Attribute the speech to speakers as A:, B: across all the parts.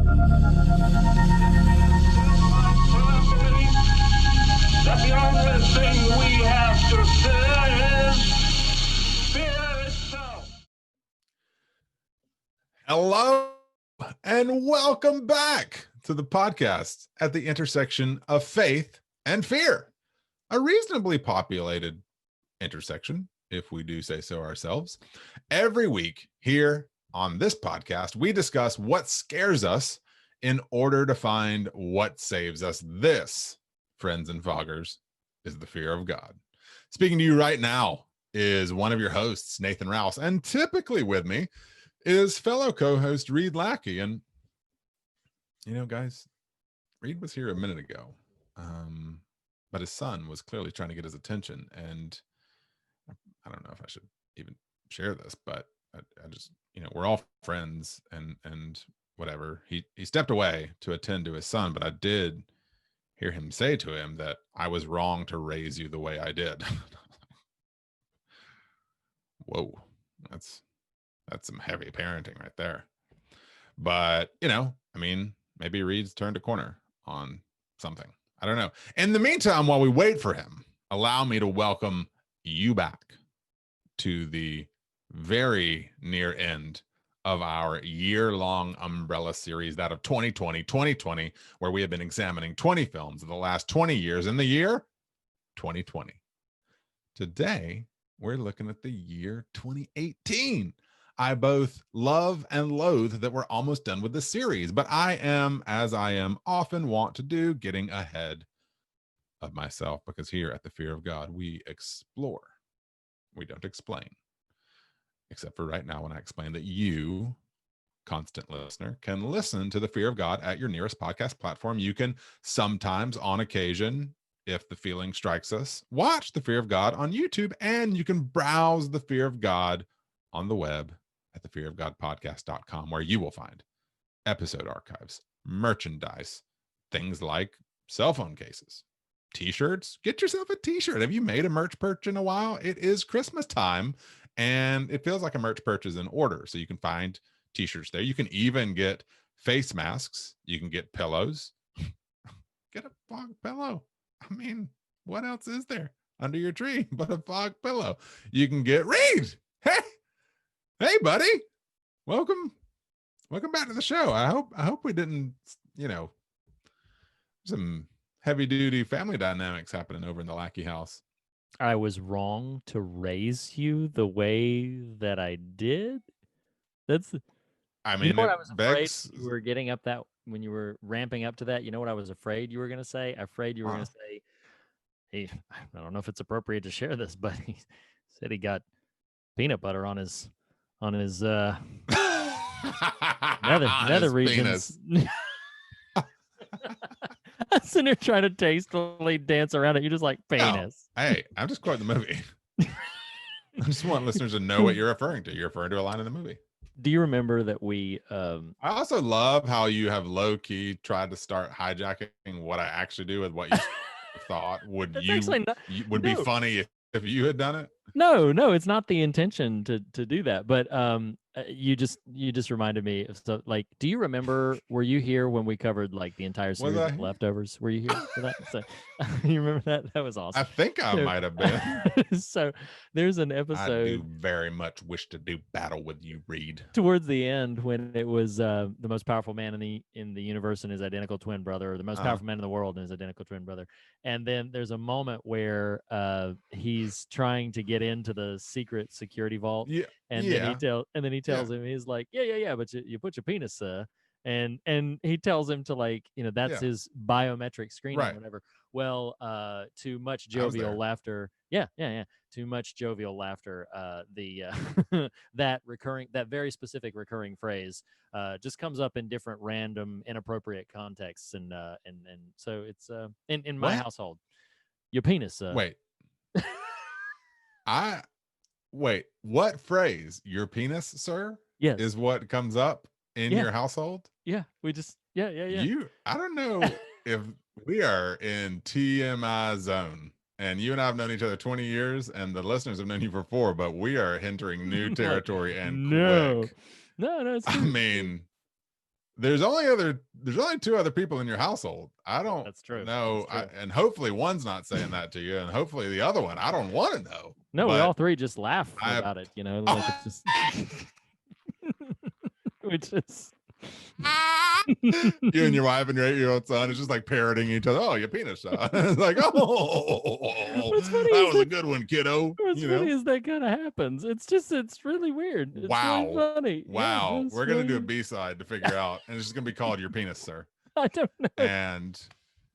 A: That the only thing we have to fear is fear itself.
B: Hello and welcome back to the podcast at the intersection of faith and fear, a reasonably populated intersection, if we do say so ourselves. Every week here on this podcast, we discuss what scares us in order to find what saves us. This, friends and foggers, is the fear of God. Speaking to you right now is one of your hosts, Nathan Rouse, and typically with me is fellow co-host Reed Lackey. And you know, guys, Reed was here a minute ago, but his son was clearly trying to get his attention, and I don't know if I should even share this, but I just, you know, we're all friends and whatever. He stepped away to attend to his son, but I did hear him say to him that I was wrong to raise you the way I did. Whoa, that's some heavy parenting right there. But, you know, I mean, maybe Reed's turned a corner on something. I don't know. In the meantime, while we wait for him, allow me to welcome you back to the very near end of our year-long umbrella series, that of 2020, where we have been examining 20 films of the last 20 years in the year 2020. Today, we're looking at the year 2018. I both love and loathe that we're almost done with the series, but I am, as I am often wont to do, getting ahead of myself, because here at the Fear of God, we explore. We don't explain. Except for right now when I explain that you, constant listener, can listen to the Fear of God at your nearest podcast platform. You can sometimes, on occasion, if the feeling strikes us, watch the Fear of God on YouTube, and you can browse the Fear of God on the web at thefearofgodpodcast.com, where you will find episode archives, merchandise, things like cell phone cases, t-shirts. Get yourself a t-shirt. Have you made a merch purchase in a while? It is Christmas time, and it feels like a merch purchase in order. So you can find t-shirts there. You can even get face masks. You can get pillows. Get a fog pillow. I mean, what else is there under your tree but a fog pillow? You can get Reed. Hey, buddy. Welcome back to the show. I hope we didn't, you know, some heavy duty family dynamics happening over in the Lackey house.
C: I was wrong to raise you the way that I did. I mean, you know what I was afraid you were getting up that when you were ramping up to that. You know what I was afraid you were going to say? Afraid you were going to say, "Hey, I don't know if it's appropriate to share this, but he said he got peanut butter on his nether regions." I'm sitting there trying to tastefully dance around it. You just like penis.
B: No. Hey, I'm just quoting the movie. I just want listeners to know what you're referring to. You're referring to a line in the movie.
C: Do you remember that we
B: I also love how you have low-key tried to start hijacking what I actually do with what you thought would be funny if you had done it.
C: No, it's not the intention to do that. But you just reminded me of stuff. Like, do you remember? Were you here when we covered like the entire series of Leftovers? Were you here for that? So, you remember that? That was awesome.
B: I think I might have been.
C: So there's an episode.
B: I do very much wish to do battle with you, Reed.
C: Towards the end, when it was the most powerful man in the universe and his identical twin brother, or the most powerful man in the world and his identical twin brother, and then there's a moment where he's trying to get into the secret security vault, then he tells him, he's like, yeah, but you put your penis, and he tells him to, like, you know, that's his biometric screening, or whatever. Well, too much jovial laughter. Too much jovial laughter. That very specific recurring phrase just comes up in different random inappropriate contexts, and so it's in my household. Your penis.
B: Wait, what phrase? Your penis, sir?
C: Yes.
B: Is what comes up in your household?
C: Yeah, we just
B: I don't know if we are in TMI zone, and you and I have known each other 20 years, and the listeners have known you for 4, but we are entering new territory and quick.
C: No.
B: I mean, there's only two other people in your household. I don't
C: That's true.
B: know.
C: That's true.
B: And hopefully one's not saying that to you, and hopefully the other one, I don't want to know.
C: No, we
B: But
C: all three just laugh about it, like it's just which is
B: you and your wife and your 8-year-old son is just like parroting each other. Oh, your penis shot. It's like,
C: What's funny
B: that
C: is
B: was a good one, kiddo.
C: What's funny is that kind of happens. It's really weird. It's
B: Wow.
C: really funny.
B: Wow.
C: Yeah,
B: We're gonna do a B-side to figure out, and it's just gonna be called Your Penis, Sir.
C: I don't know.
B: And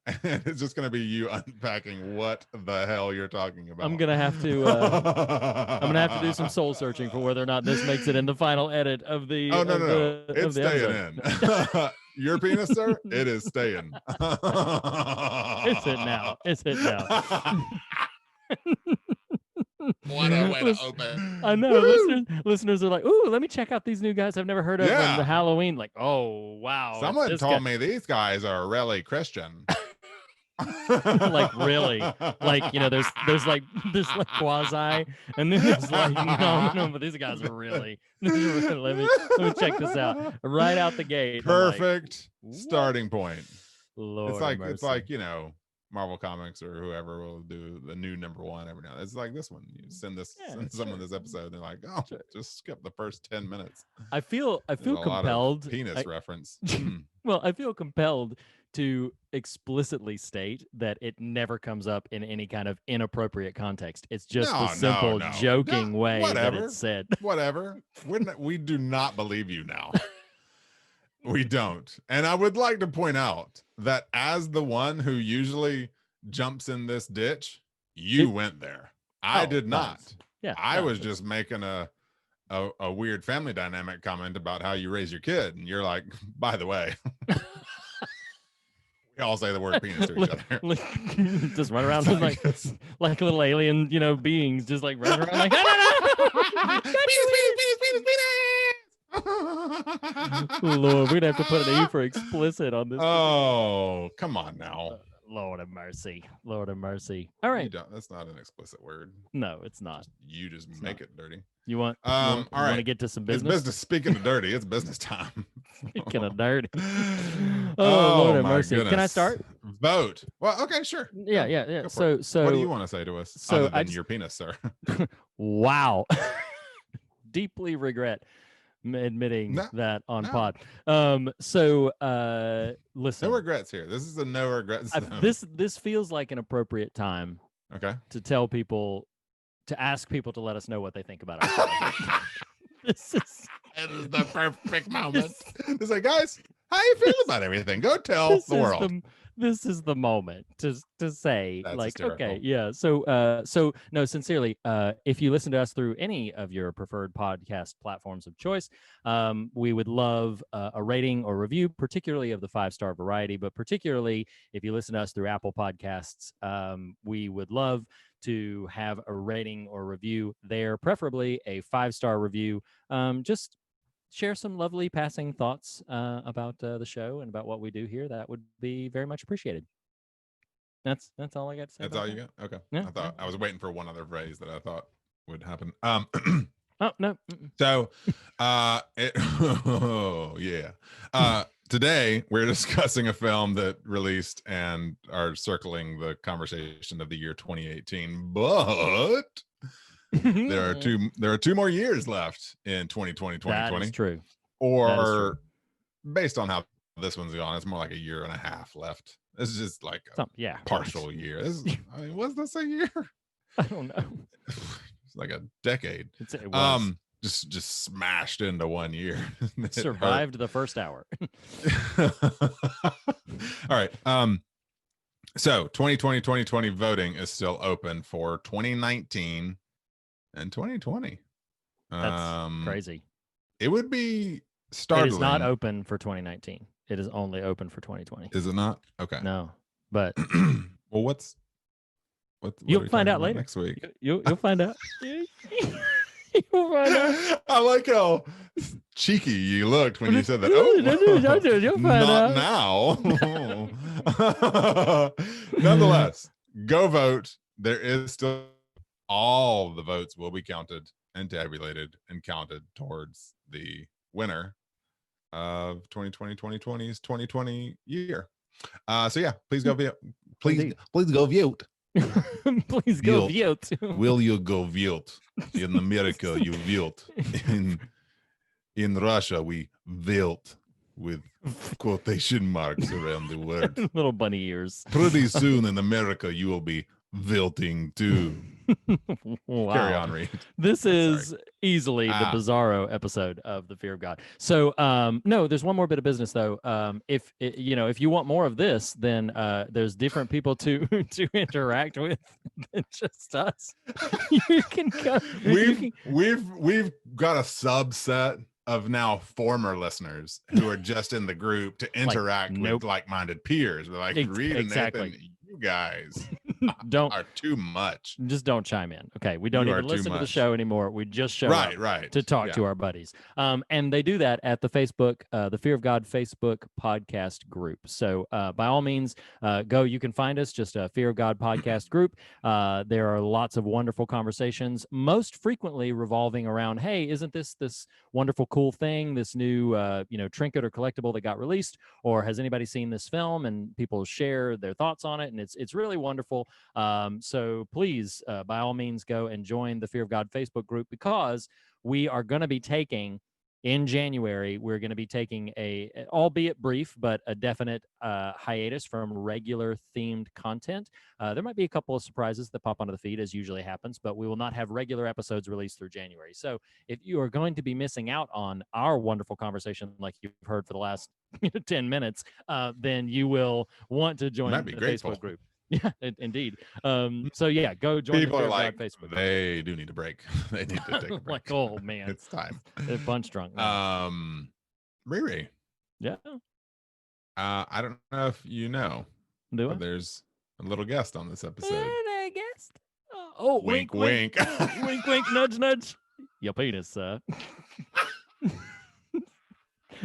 B: it's just gonna be you unpacking what the hell you're talking about.
C: I'm gonna have to do some soul searching for whether or not this makes it in the final edit of the.
B: Oh no, it's staying
C: episode.
B: in. Your penis, sir, it is staying.
C: It's it now.
B: What a way to open.
C: I know. Listeners are like, ooh, let me check out these new guys I've never heard of on the Halloween. Like, oh wow.
B: Someone told me these guys are really Christian.
C: Like really, like there's like quasi, and then there's like no, but these guys are really. let me check this out right out the gate.
B: Perfect starting point.
C: Lord,
B: it's like Marvel Comics or whoever will do the new #1 every now. It's like this one. You send someone this episode, and they're like, oh, just skip the first 10 minutes.
C: I feel compelled.
B: Penis reference.
C: Well, I feel compelled to explicitly state that it never comes up in any kind of inappropriate context. It's just the simple joking way that it's said.
B: Whatever. We do not believe you now. We don't. And I would like to point out that as the one who usually jumps in this ditch, you went there. I did not.
C: Nice. Yeah.
B: I was just making a weird family dynamic comment about how you raise your kid. And you're like, by the way, we all say the word penis to each other.
C: Just run around like little alien, beings, just like running around like, Lord, we'd have to put an E for explicit on this.
B: Oh, come on now.
C: Lord of mercy. All right.
B: That's not an explicit word.
C: No, it's not.
B: You just make it dirty.
C: You want?
B: All right.
C: Want to get to some business?
B: It's business. Speaking of dirty, it's business time.
C: Speaking of dirty. Oh, Lord of mercy.
B: Goodness.
C: Can I start?
B: Vote. Well, okay, sure.
C: Yeah. So
B: what do you want to say to us? Other than your penis, sir?
C: Wow. Deeply regret admitting that on pod. Listen.
B: No regrets here. This is a no regrets.
C: This feels like an appropriate time.
B: Okay.
C: To tell people, to ask people to let us know what they think about our show. This is
B: the perfect moment. It's like, guys, how you feel about everything? Go tell the world.
C: This is the moment to say,
B: that's
C: like,
B: hysterical.
C: okay, yeah. So no, sincerely, if you listen to us through any of your preferred podcast platforms of choice, we would love a rating or review, particularly of the 5-star variety, but particularly if you listen to us through Apple Podcasts, we would love to have a rating or review there, preferably a 5-star review. Just share some lovely passing thoughts about the show and about what we do here. That would be very much appreciated. That's all I got to say.
B: That's all you got? Okay.
C: Yeah,
B: I was waiting for one other phrase that I thought would happen.
C: Oh no.
B: So today we're discussing a film that released and are circling the conversation of the year 2018, but there are two more years left in 2020.
C: That is true.
B: Or based on how this one's gone, it's more like a year and a half left. This is just like a partial year. Was this a year?
C: I don't know.
B: It's like a decade.
C: It was.
B: Just smashed into 1 year.
C: Survived the first hour.
B: All right. So 2020 voting is still open for 2019 and 2020.
C: That's crazy.
B: It would be startling.
C: It is not open for 2019. It is only open for 2020.
B: Is it not? Okay.
C: No, but
B: well, what
C: you'll find out later
B: next week.
C: You'll find out. You'll find out.
B: I like how cheeky you looked when you said that. Oh,
C: you'll find out.
B: Now. Nonetheless, go vote. There is still all the votes will be counted and tabulated and counted towards the winner of 2020's 2020 year. So yeah, please go view. Please go view.
C: Please go view.
B: Will you go view? In America, you view. In Russia, we built with quotation marks around the word.
C: Little bunny ears.
B: Pretty soon in America, you will be vilting too.
C: Wow.
B: Carry on, Reed.
C: This is easily the bizarro episode of The Fear of God. So no, there's one more bit of business though. If you want more of this, then there's different people to interact with than just us. You can go.
B: We've got a subset of now former listeners who are just in the group to interact with like-minded peers. We're like, Reed and Nathan, you guys are too much.
C: Just don't chime in. Okay, we don't even listen to the show anymore. We just show up to talk to our buddies. And they do that at the Facebook, the Fear of God Facebook podcast group. So by all means, go. You can find us just a Fear of God podcast group. There are lots of wonderful conversations, most frequently revolving around, hey, isn't this wonderful, cool thing, this new trinket or collectible that got released, or has anybody seen this film? And people share their thoughts on it, and it's really wonderful. So please, by all means, go and join the Fear of God Facebook group, because we are going to be taking, in January, we're going to be taking a, albeit brief, but a definite hiatus from regular themed content. There might be a couple of surprises that pop onto the feed, as usually happens, but we will not have regular episodes released through January. So if you are going to be missing out on our wonderful conversation like you've heard for the last 10 minutes, then you will want to join the Facebook group. Yeah, indeed. So yeah, go join
B: People
C: the
B: are like,
C: Facebook.
B: They do need a break. They need to take a break.
C: Like, oh man,
B: it's time.
C: They're punch drunk.
B: Riri.
C: Yeah.
B: I don't know if you know, but there's a little guest on this episode.
C: A guest? Oh,
B: wink, wink,
C: wink, wink, nudge, nudge. Your penis,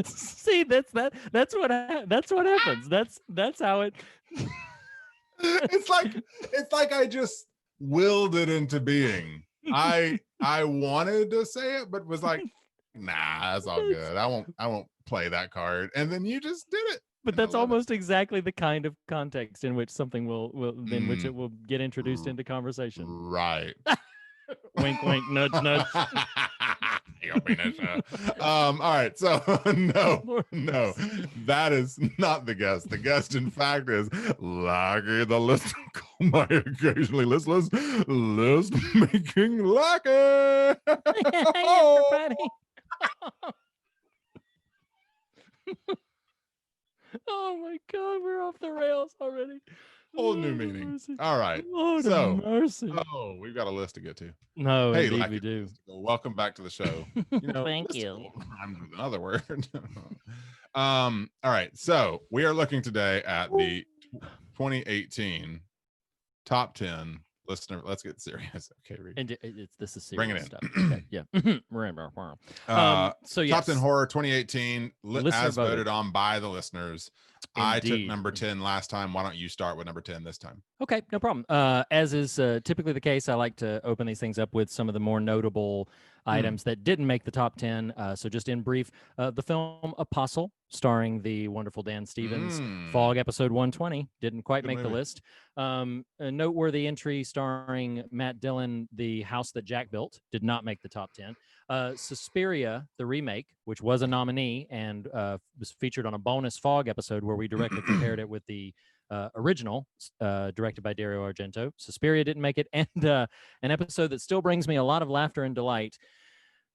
C: See, that's what happens. That's how it.
B: It's like I just willed it into being. I wanted to say it, but was like, nah, that's all good. I won't play that card. And then you just did it.
C: But that's almost exactly the kind of context in which something in which it will get introduced into conversation.
B: Right.
C: Wink, wink, nudge, nudge.
B: All right, so no, that is not the guest. The guest, in fact, is Lucky the list. My occasionally listless list making Lucky.
C: Hey, everybody. Oh my God, we're off the rails already.
B: Whole new meaning. Mercy. All right.
C: Mercy.
B: Oh, we've got a list to get to.
C: No,
B: hey,
C: indeed we do.
B: Welcome back to the show.
C: Thank you.
B: Rhymes with another word. All right. So we are looking today at the 2018 top 10 listener. Let's get serious. Okay, Reed.
C: And this is serious.
B: Bring it in.
C: Stuff. Okay, yeah. So yes.
B: Top 10 horror 2018 as voted on by the listeners.
C: Indeed.
B: I took number 10 last time. Why don't you start with number 10 this time?
C: Okay, no problem. As is typically the case, I like to open these things up with some of the more notable items that didn't make the top 10. So just in brief, the film Apostle, starring the wonderful Dan Stevens, Fog episode 120, didn't quite make the list. A noteworthy entry starring Matt Dillon, The House That Jack Built, did not make the top 10. Suspiria, the remake, which was a nominee and was featured on a bonus Fog episode where we directly compared it with the original, directed by Dario Argento. Suspiria didn't make it, and an episode that still brings me a lot of laughter and delight,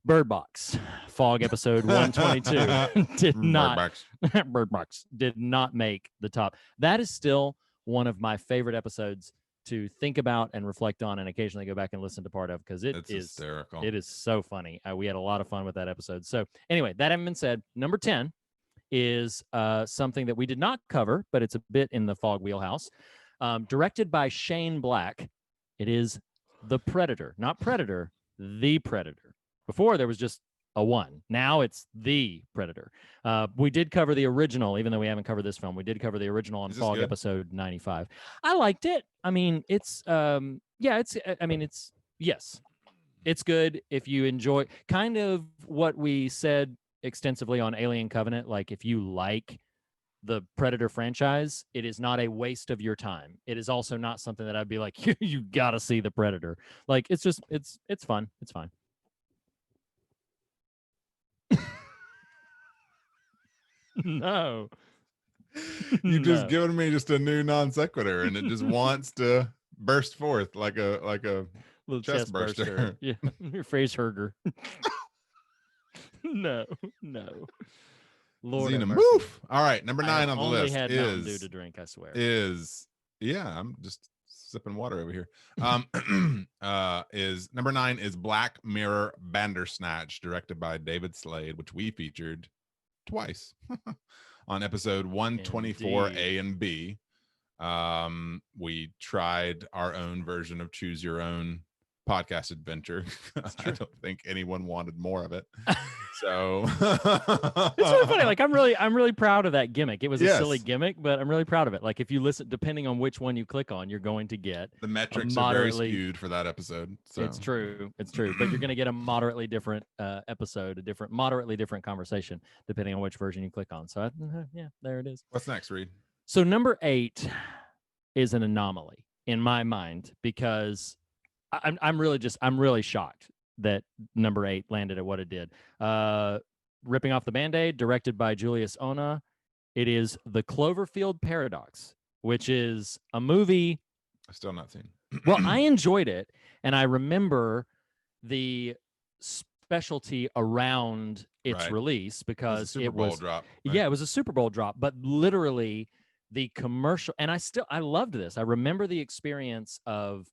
C: Bird Box, Fog episode 122, did not. Bird Box did not make the top. That is still one of my favorite episodes to think about and reflect on, and occasionally go back and listen to part of, because it's
B: hysterical.
C: It is so funny. We had a lot of fun with that episode. So anyway, that having been said, number 10 is something that we did not cover, but it's a bit in the Fog wheelhouse. Directed by Shane Black. It is The Predator, not Predator, The Predator. Before there was just a one. Now it's The Predator. We did cover the original, even though we haven't covered this film. We did cover the original on Fog episode 95. I liked it. I mean, it's yes, it's good if you enjoy kind of what we said extensively on Alien Covenant. Like, if you like the Predator franchise, it is not a waste of your time. It is also not something that I'd be like, you gotta see the Predator. Like, it's just it's fun. It's fine. No.
B: You've just
C: No.
B: given me just a new non sequitur, and it just wants to burst forth like a
C: Little
B: chest burster.
C: Yeah. Your face herger. No. Lord have
B: Xena,
C: mercy.
B: move. All right, number 9 on the
C: only
B: list
C: had Mountain Dew
B: is
C: to drink, I swear.
B: yeah, I'm just sipping water over here. Is number 9 is Black Mirror Bandersnatch, directed by David Slade, which we featured twice on episode 124 A and B. We tried our own version of Choose Your Own podcast adventure. I don't think anyone wanted more of it. So
C: it's really funny. Like, I'm really proud of that gimmick. It was a silly
B: Yes.
C: gimmick, but I'm really proud of it. Like, if you listen, depending on which one you click on, you're going to get
B: the metrics are very skewed for that episode. So
C: It's true, but you're going to get a moderately different episode, a moderately different conversation, depending on which version you click on. So yeah, there it is.
B: What's next, Reed?
C: So number 8 is an anomaly in my mind, because I'm really shocked that number 8 landed at what it did. Ripping Off the Band-Aid, directed by Julius Ona. It is The Cloverfield Paradox, which is a movie
B: I've still not seen.
C: well, I enjoyed it, and I remember the specialty around its
B: Right.
C: release because
B: Super Bowl drop. Right?
C: yeah, it was a Super Bowl drop, but literally the commercial, and I loved this. I remember the experience of,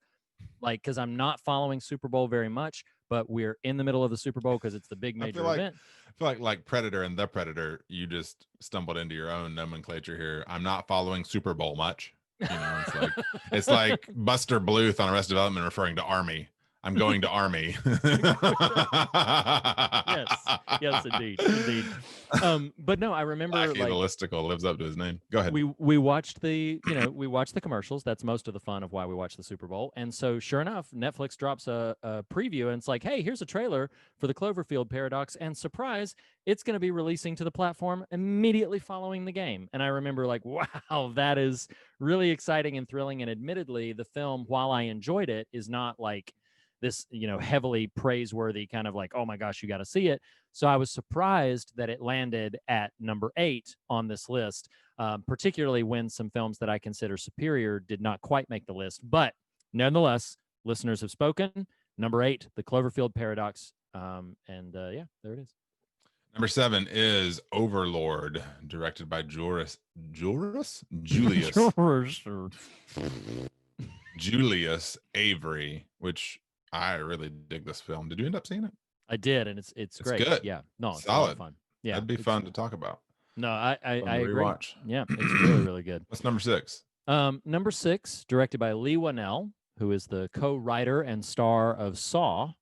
C: like, because I'm not following Super Bowl very much, but we're in the middle of the Super Bowl because it's the big major event.
B: I feel like Predator and The Predator, you just stumbled into your own nomenclature here. I'm not following Super Bowl much. You know, it's like Buster Bluth on Arrested Development referring to Army. I'm going to Army.
C: Yes, indeed. But no, I remember
B: Lucky
C: like
B: the listicle lives up to his name. Go ahead.
C: we watched the commercials. That's most of the fun of why we watch the Super Bowl. And so sure enough, Netflix drops a preview, and it's like, hey, here's a trailer for the Cloverfield Paradox, and surprise, it's going to be releasing to the platform immediately following the game. And I remember like, wow, that is really exciting and thrilling. And admittedly, the film, while I enjoyed it, is not like this, heavily praiseworthy kind of like, oh my gosh, you got to see it. So I was surprised that it landed at number 8 on this list, particularly when some films that I consider superior did not quite make the list. But nonetheless, listeners have spoken. Number 8, The Cloverfield Paradox. Yeah, there it is.
B: Number 7 is Overlord, directed by Julius Julius Avery, which I really dig this film. Did you end up seeing it?
C: I did, and it's great.
B: Good.
C: Yeah, no, it's
B: solid.
C: really fun. Yeah,
B: that'd be fun to talk about.
C: No, I agree.
B: Rewatch.
C: Yeah, it's really, really good.
B: What's number 6?
C: Number 6, directed by Lee Whannell, who is the co-writer and star of Saw,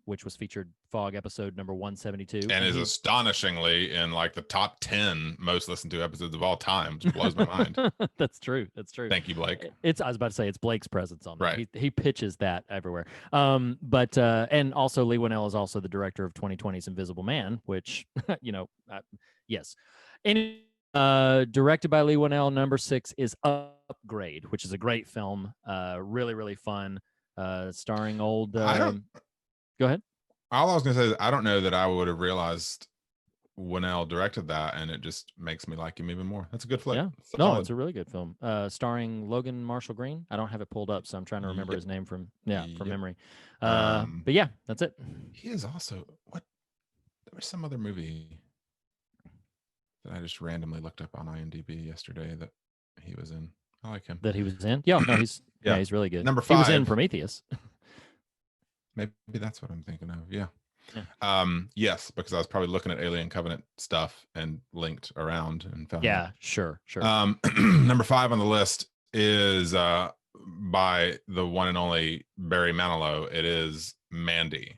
C: which was featured Fog episode number 172,
B: and is astonishingly in like the top 10 most listened to episodes of all time. Just blows my mind.
C: That's true. Thank
B: you, Blake.
C: I was about to say it's Blake's presence on there.
B: Right.
C: He pitches that everywhere. But and also Lee Whannell is also the director of 2020's Invisible Man, which yes. And directed by Lee Whannell. Number 6 is Upgrade, which is a great film. Really, really fun. Starring old. Go ahead.
B: All I was gonna say is I don't know that I would have realized Whannell directed that, and it just makes me like him even more. That's a good flick.
C: Yeah, no, it's a really good film. Starring Logan Marshall Green. I don't have it pulled up, so I'm trying to remember his name from memory. But yeah, that's it.
B: He is also what? There was some other movie that I just randomly looked up on IMDb yesterday that he was in. I like him.
C: That he was in? Yeah, no, he's he's really good.
B: Number 5.
C: He was in Prometheus.
B: Maybe that's what I'm thinking of. Yeah. Yes, because I was probably looking at Alien Covenant stuff and linked around and found.
C: Yeah, sure.
B: Number 5 on the list is by the one and only Barry Manilow. It is Mandy.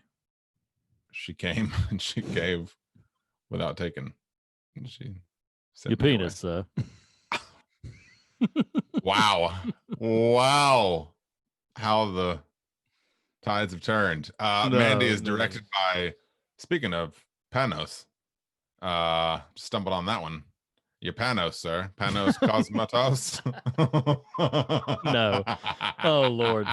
B: She came and she gave without taking. She sent
C: your
B: me
C: penis,
B: away. Wow. How the tides have turned. Mandy is directed by, speaking of Panos, Stumbled on that one. Your Panos, sir. Panos Cosmatos.
C: No. Oh Lord.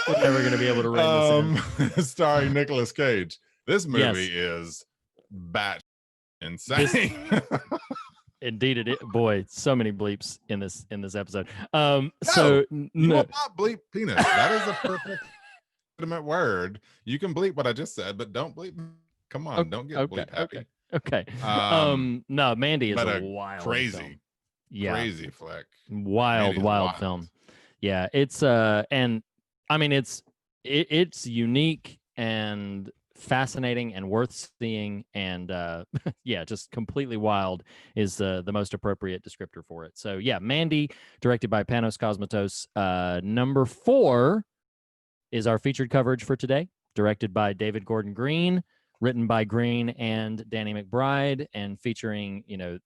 C: We're never gonna be able to rein this in.
B: Starring Nicolas Cage. This movie
C: Yes.
B: is bat insane.
C: Indeed, it is. Boy, so many bleeps in this episode.
B: You
C: No,
B: will not bleep penis. That is a perfect legitimate word. You can bleep what I just said, but don't bleep. Come on, don't get bleep happy.
C: Okay. No, Mandy is a wild
B: crazy
C: film. Yeah.
B: Crazy flick.
C: Wild film. Yeah, it's and I mean it's unique and fascinating and worth seeing, and yeah, just completely wild is the most appropriate descriptor for it. So yeah, Mandy, directed by Panos Cosmatos. Number 4 is our featured coverage for today, directed by David Gordon Green, written by Green and Danny McBride, and featuring,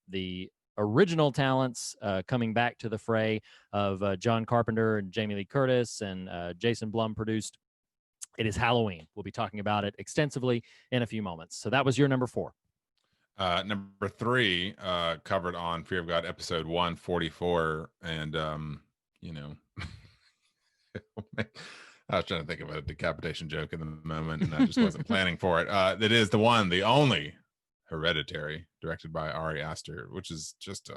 C: the original talents coming back to the fray of John Carpenter and Jamie Lee Curtis, and Jason Blum produced. It is Halloween. We'll be talking about it extensively in a few moments. So that was your number 4.
B: Number 3, covered on Fear of God episode 144, and I was trying to think of a decapitation joke in the moment, and I just wasn't planning for it. It is the one, the only Hereditary, directed by Ari Aster, which is just a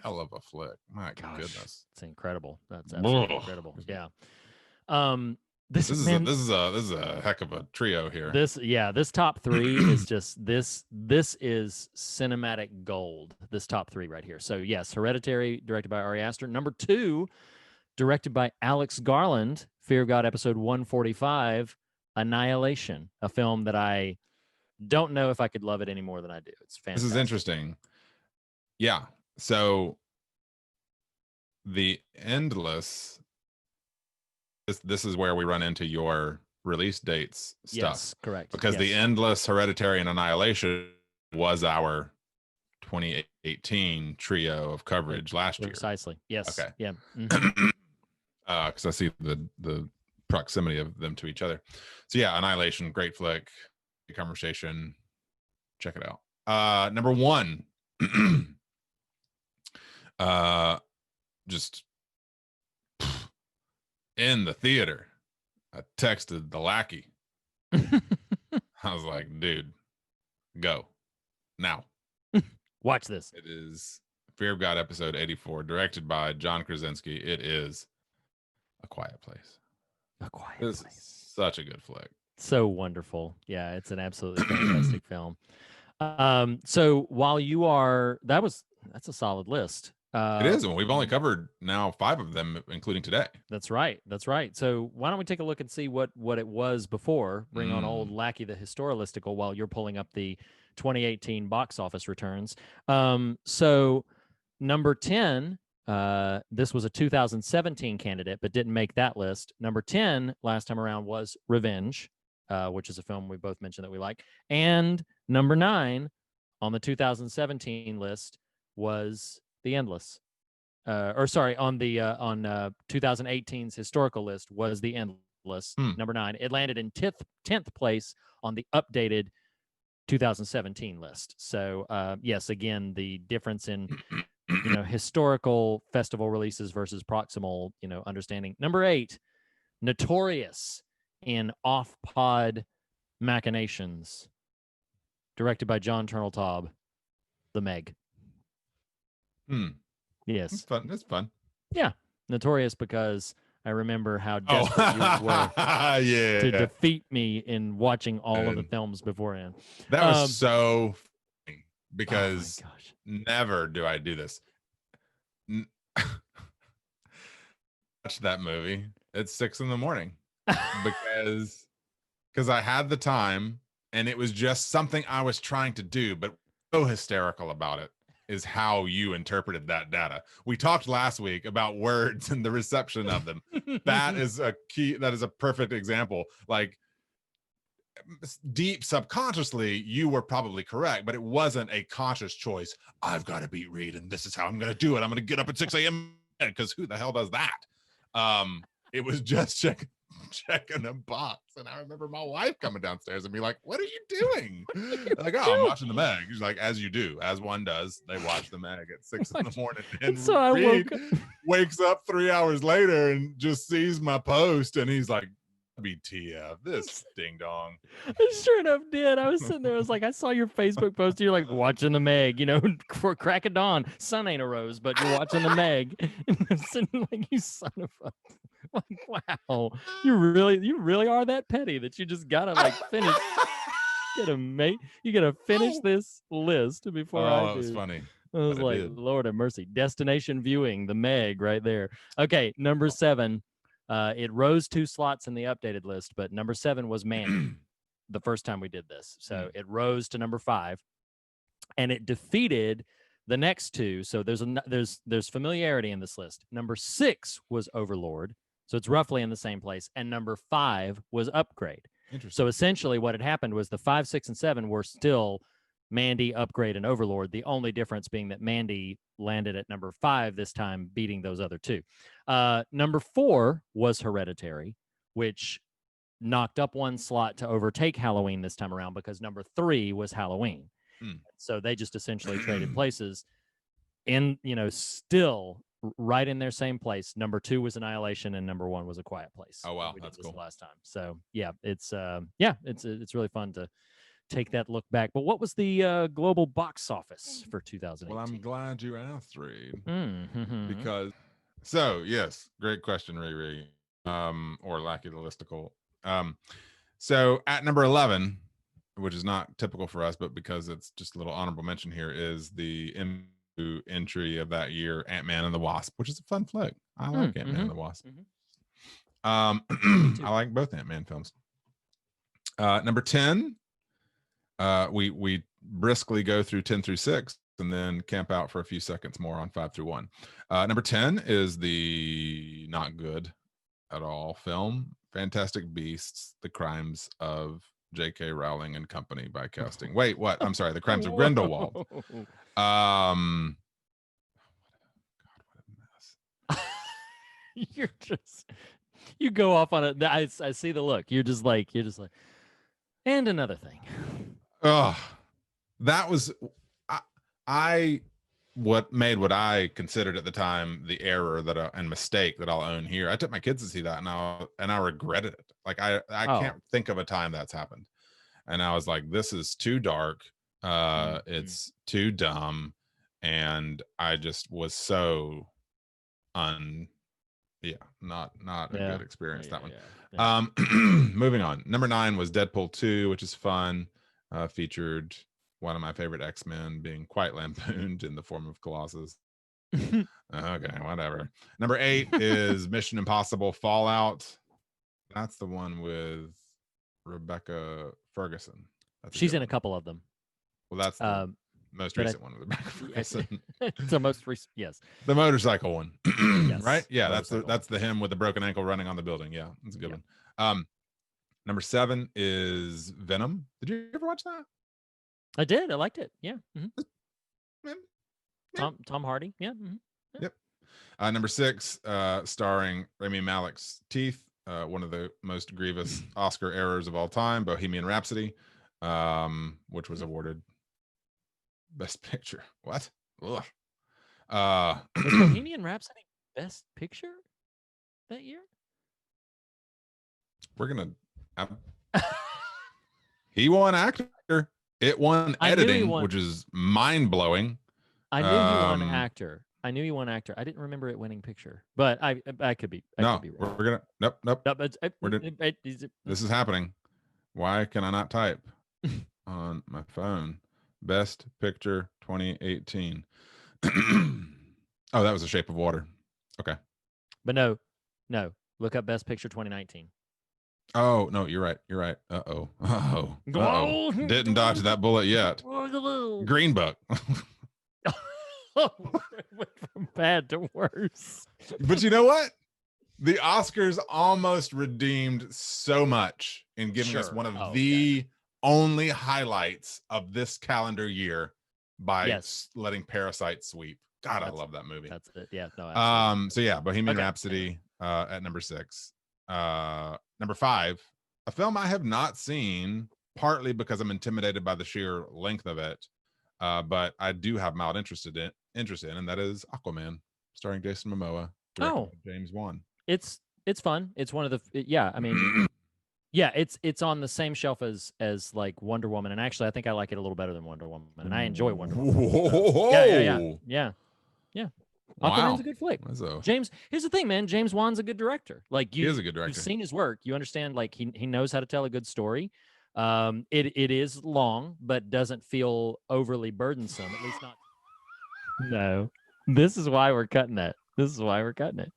B: hell of a flick. My goodness,
C: it's incredible. That's absolutely incredible. Yeah. This is
B: a heck of a trio here.
C: This top 3 is just this is cinematic gold. This top 3 right here. So yes, Hereditary, directed by Ari Aster. Number 2, directed by Alex Garland, Fear of God episode 145, Annihilation, a film that I don't know if I could love it any more than I do. It's fantastic.
B: This is interesting. Yeah. So the Endless, this is where we run into your release dates stuff.
C: Yes, correct.
B: Because the Endless, Hereditary, and Annihilation was our 2018 trio of coverage last year.
C: Precisely. Yes.
B: Okay.
C: Yeah.
B: Because I see the proximity of them to each other. So yeah, Annihilation, great flick, good conversation. Check it out. Number 1, just in the theater, I texted the lackey. I was like, dude, go now.
C: Watch this.
B: It is Fear of God episode 84, directed by John Krasinski. It is A Quiet Place.
C: A Quiet
B: Place.
C: Place.
B: Such a good flick.
C: So wonderful. Yeah, it's an absolutely fantastic film. So while you are, that's a solid list.
B: It is, and we've only covered now 5 of them, including today.
C: That's right. So why don't we take a look and see what it was before? Bring on old Lackey the Historilistical while you're pulling up the 2018 box office returns. So number 10, this was a 2017 candidate, but didn't make that list. Number 10 last time around was Revenge, which is a film we both mentioned that we like. And number 9 on the 2017 list was The Endless. On 2018's historical list was The Endless, number 9. It landed in 10th place on the updated 2017 list. So yes, again, the difference in historical festival releases versus proximal, understanding. Number 8, Notorious in Off-Pod Machinations, directed by John Turteltaub, The Meg. Yes.
B: That's fun.
C: Yeah. Notorious because I remember how desperate you were to defeat me in watching all of the films beforehand.
B: That was so funny because never do I do this. Watch that movie at 6 a.m. because I had the time and it was just something I was trying to do, but so hysterical about it is how you interpreted that data. We talked last week about words and the reception of them. That is a perfect example. Like, deep subconsciously, you were probably correct, but it wasn't a conscious choice. I've got to beat Reed, and this is how I'm going to do it. I'm going to get up at 6 a.m. because who the hell does that? It was just checking a box. And I remember my wife coming downstairs and be like, "What are you doing?" Like, "Oh, I'm watching the Meg." She's like, "As you do, as one does, they watch the Meg at 6 in the morning." And
C: so I
B: Reed
C: woke up.
B: wakes up 3 hours later and just sees my post, and he's like, "BTF, this ding dong."
C: I sure enough did. I was sitting there. I was like, I saw your Facebook post. You're like watching the Meg, for crack of dawn. Sun ain't arose, but you're watching the Meg. And I'm sitting like, you son of a. Like, wow, you really are that petty that you just gotta like finish. You gotta finish this list before I do.
B: Oh, it was funny.
C: I was
B: but it
C: like,
B: did.
C: Lord have mercy. Destination viewing, the Meg right there. Okay, number 7. It rose 2 slots in the updated list, but number 7 was Mandy the first time we did this. So it rose to number 5, and it defeated the next 2. So there's familiarity in this list. Number 6 was Overlord. So it's roughly in the same place. And number 5 was Upgrade. So essentially what had happened was the 5, 6, and 7 were still Mandy, Upgrade, and Overlord. The only difference being that Mandy landed at number 5 this time, beating those other 2. Number 4 was Hereditary, which knocked up 1 slot to overtake Halloween this time around because number 3 was Halloween. So they just essentially traded places in, still right in their same place. Number 2 was Annihilation and number 1 was A Quiet Place.
B: Oh, wow.
C: We
B: That's
C: did this
B: cool.
C: last time. So yeah, it's really fun to take that look back. But what was the global box office for 2018?
B: Well, I'm glad you asked, Reed,
C: Mm-hmm.
B: because yes, great question, Riri, or lackey the listicle. So at number 11, which is not typical for us, but because it's just a little honorable mention here, is the entry of that year, Ant-Man and the Wasp, which is a fun flick. I like Ant-Man and the Wasp. I like both Ant-Man films. Number 10, we briskly go through 10 through 6 and then camp out for a few seconds more on 5 through 1. Number 10 is the not good at all film, Fantastic Beasts: The Crimes of J.K. Rowling and Company by casting. Wait, what? I'm sorry, The Crimes of Grindelwald. God, what a mess.
C: You go off on it. I see the look. You're just like, and another thing.
B: Oh, that was what I considered at the time the error and mistake that I'll own here. I took my kids to see that, and I regretted it. Like I can't think of a time that's happened. And I was like, this is too dark. It's too dumb, and I just was so not a good experience. That one. Moving on. Number 9 was Deadpool 2, which is fun. Featured one of my favorite X-Men being quite lampooned in the form of Colossus. Okay, whatever. Number 8 is Mission Impossible Fallout. That's the one with Rebecca Ferguson.
C: She's in a couple of them.
B: Well, that's the most recent one with Rebecca Ferguson.
C: The most recent, yes.
B: The motorcycle one,
C: yes,
B: right? Yeah, that's the him with the broken ankle running on the building. Yeah, that's a good one. Number 7 is Venom. Did you ever watch that?
C: I did. I liked it. Yeah.
B: Yeah.
C: Tom Hardy. Yeah.
B: Yep. Number 6, starring Rami Malek's teeth. One of the most grievous Oscar errors of all time, Bohemian Rhapsody, which was awarded Best Picture. What? Ugh.
C: Was Bohemian Rhapsody Best Picture that year?
B: We're gonna. He won actor. It won editing, which is mind blowing.
C: I knew he won actor. I didn't remember it winning picture, but I could be. Could be wrong.
B: We're gonna. Nope.
C: This
B: is happening. Why can I not type on my phone? Best Picture 2018. Oh, that was The Shape of Water. Okay.
C: But no. Look up Best Picture 2019.
B: Oh, no, you're right. Uh-oh. Didn't dodge that bullet yet. Green Book.
C: Went from bad to worse.
B: But you know what? The Oscars almost redeemed so much in giving us one of the only highlights of this calendar year by letting Parasite sweep. God, I love that movie.
C: That's it. Yeah. No. Absolutely.
B: So yeah, Bohemian Rhapsody at number 6. Number 5, a film I have not seen, partly because I'm intimidated by the sheer length of it, but I do have mild interest in, and that is Aquaman, starring Jason Momoa, directed by James Wan.
C: It's fun. It's one of the I mean, yeah, it's on the same shelf as like Wonder Woman, and actually I think I like it a little better than Wonder Woman, and I enjoy Wonder Woman. So, yeah. Aquaman's a good flick. James, here's the thing, man. James Wan's a good director. Like
B: he is a good director.
C: You've seen his work. You understand, like he knows how to tell a good story. It is long, but doesn't feel overly burdensome. At least not. No, this is why we're cutting that. This is why we're cutting it.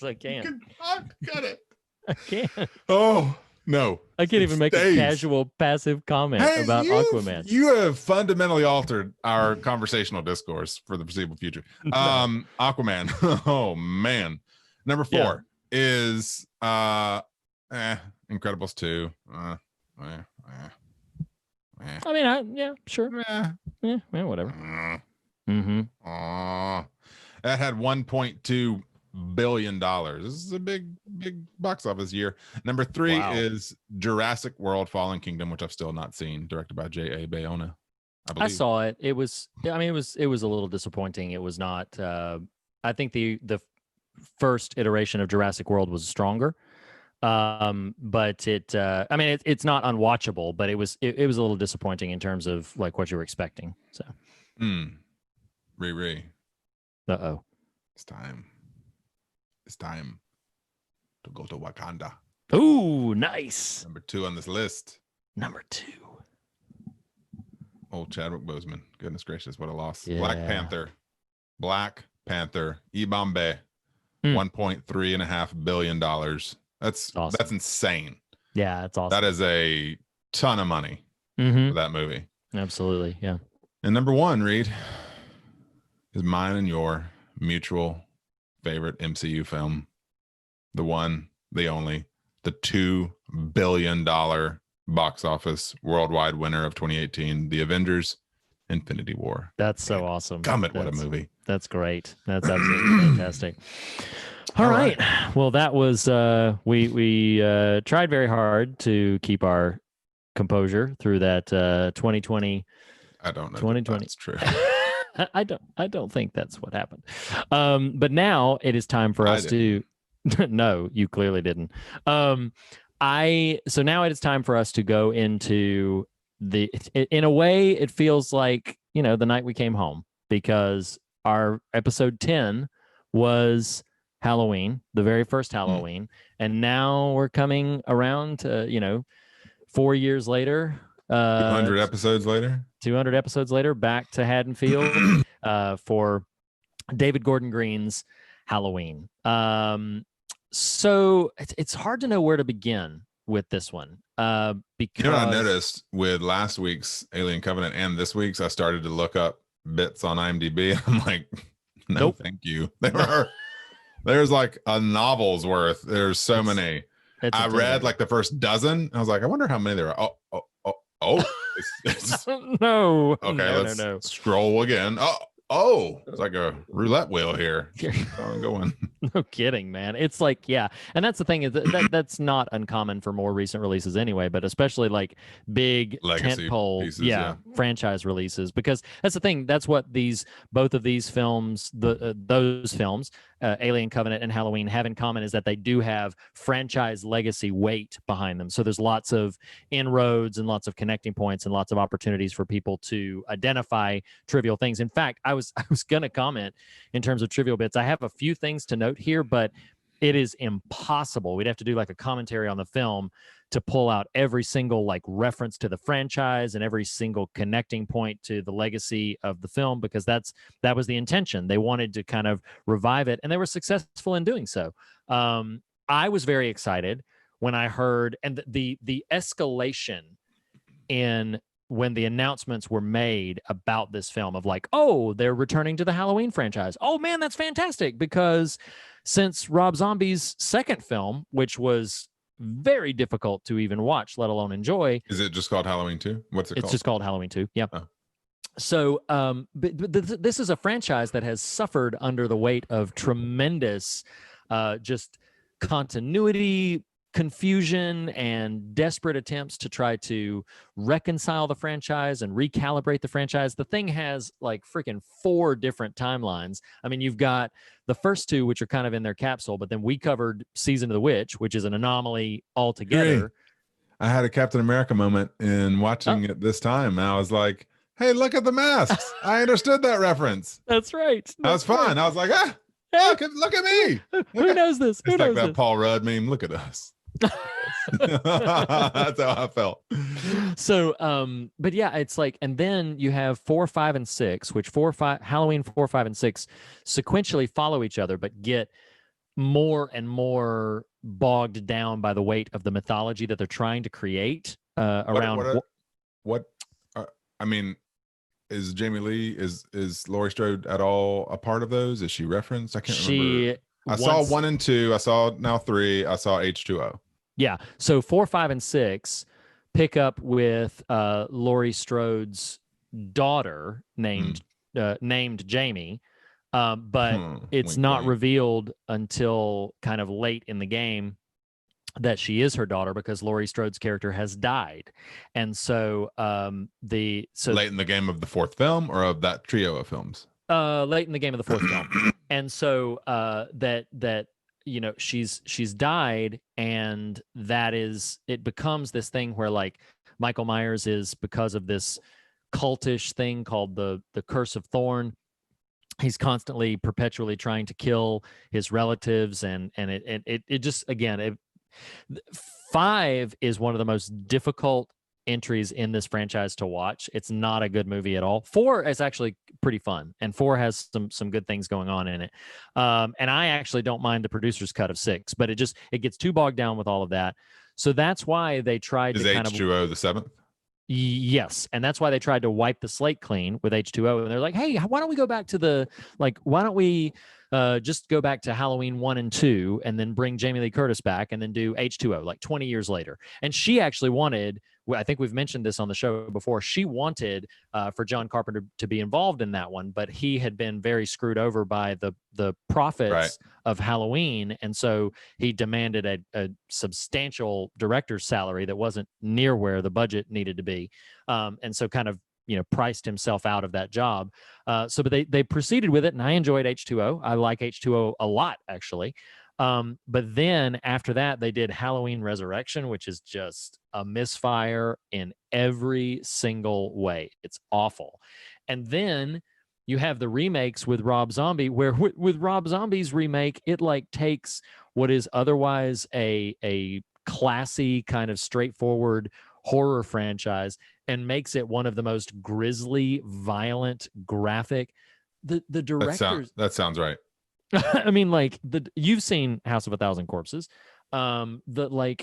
C: I can't.
B: You cannot cut it.
C: I can't.
B: Oh. No,
C: I can't even make a casual, passive comment about Aquaman.
B: You have fundamentally altered our conversational discourse for the foreseeable future. Aquaman. Oh man. Number 4 is Incredibles 2. I
C: mean, sure. Yeah, whatever.
B: That had 1.2 billion dollars. This is a big box office year. Number 3 is Jurassic World Fallen Kingdom, which I've still not seen, directed by J.A. Bayona, I believe.
C: I saw it. It was a little disappointing. It was not I think the first iteration of Jurassic World was stronger. But it's not unwatchable, but it was a little disappointing in terms of like what you were expecting. So
B: Riri.
C: Uh-oh.
B: It's time to go to Wakanda.
C: Ooh, nice.
B: Number 2 on this list.
C: Number 2.
B: Old Chadwick Boseman. Goodness gracious, what a loss.
C: Yeah.
B: Black Panther. E-Bombay. $1.3.5 billion. That's awesome. That's insane.
C: Yeah, that's awesome.
B: That is a ton of money for that movie.
C: Absolutely, yeah.
B: And number 1, Reed, is mine and your mutual favorite MCU film, the one, the only, the $2 billion box office worldwide winner of 2018, The Avengers: Infinity War.
C: That's so awesome.
B: Gummit, what a movie.
C: That's great. That's absolutely fantastic. All right. Well, that was we tried very hard to keep our composure through that 2020.
B: I don't know.
C: 2020.
B: That's true.
C: I don't think that's what happened. But now it is time for us to. No, you clearly didn't. So now it is time for us to go into in a way, it feels like, the night we came home, because our episode 10 was Halloween, the very first Halloween. And now we're coming around to, 4 years later.
B: 200 episodes later.
C: 200 episodes later, back to Haddonfield for David Gordon Green's Halloween. So it's hard to know where to begin with this one. Because
B: what I noticed with last week's Alien Covenant and this week's, I started to look up bits on IMDb. I'm like, no, Thank you. There's like a novel's worth. There's so many. I read like the first dozen. I was like, I wonder how many there are.
C: No.
B: Okay, let's scroll again. It's like a roulette wheel here. Going.
C: No kidding, man. It's like, yeah. And that's the thing, is that's not uncommon for more recent releases anyway, but especially like big tentpole franchise releases, because that's the thing. That's what both of these films, those films, Alien Covenant and Halloween, have in common, is that they do have franchise legacy weight behind them. So there's lots of inroads and lots of connecting points and lots of opportunities for people to identify trivial things. In fact, I was going to comment in terms of trivial bits. I have a few things to note here, but it is impossible. We'd have to do like a commentary on the film to pull out every single like reference to the franchise and every single connecting point to the legacy of the film, because that was the intention. They wanted to kind of revive it, and they were successful in doing so. I was very excited when I heard, and the escalation in when the announcements were made about this film, of like, oh, they're returning to the Halloween franchise. Oh man, that's fantastic, because since Rob Zombie's second film, which was very difficult to even watch, let alone enjoy.
B: Is it just called Halloween 2? What's it called?
C: It's just called Halloween 2. Yeah.
B: Oh.
C: So, but this is a franchise that has suffered under the weight of tremendous, just continuity confusion and desperate attempts to try to reconcile the franchise and recalibrate the franchise. The thing has like freaking 4 different timelines. I mean, you've got the first 2, which are kind of in their capsule, but then we covered Season of the Witch, which is an anomaly altogether.
B: I had a Captain America moment in watching it this time, and I was like, hey, look at the masks. I understood that reference.
C: That's right.
B: That was fun.
C: Right.
B: I was like, look at me.
C: Who knows this? Who
B: It's
C: knows
B: like that
C: this?
B: Paul Rudd meme. Look at us. That's how I felt.
C: So, but yeah, it's like, and then you have 4, 5, and 6, which Halloween 4, 5, and 6 sequentially follow each other, but get more and more bogged down by the weight of the mythology that they're trying to create around.
B: I mean, is Jamie Lee, is Laurie Strode at all a part of those? Is she referenced? I can't remember. I saw 1 and 2. I saw now 3. I saw H2O.
C: Yeah. So 4, 5, and 6 pick up with Laurie Strode's daughter named Jamie, but it's
B: wink,
C: not
B: wink.
C: revealed until kind of late in the game that she is her daughter, because Laurie Strode's character has died. And so
B: late in the game of the 4th film, or of that trio of films?
C: Late in the game of the 4th film. And so that you know, she's died, and it becomes this thing where like Michael Myers is, because of this cultish thing called the Curse of Thorn, he's constantly perpetually trying to kill his relatives, and it just, again, 5 is one of the most difficult entries in this franchise to watch. It's not a good movie at all. 4 is actually pretty fun, and 4 has some good things going on in it. And I actually don't mind the producer's cut of 6, but it gets too bogged down with all of that. So that's why they tried
B: to kind of H2O the 7th.
C: Yes, and that's why they tried to wipe the slate clean with H2O, and they're like, hey, why don't we go back to why don't we just go back to Halloween 1 and 2 and then bring Jamie Lee Curtis back and then do H2O like 20 years later. And she actually wanted, I think we've mentioned this on the show before, she wanted for John Carpenter to be involved in that one, but he had been very screwed over by the profits of Halloween, and so he demanded a substantial director's salary that wasn't near where the budget needed to be, and so kind of, you know, priced himself out of that job. But they proceeded with it, and I enjoyed H2O. I like H2O a lot, actually. But then after that, they did Halloween Resurrection, which is just a misfire in every single way. It's awful. And then you have the remakes with Rob Zombie, where with Rob Zombie's remake, it like takes what is otherwise a classy, kind of straightforward horror franchise and makes it one of the most grisly, violent, graphic. The directors.
B: That sounds right.
C: I mean, like, you've seen House of a Thousand Corpses. The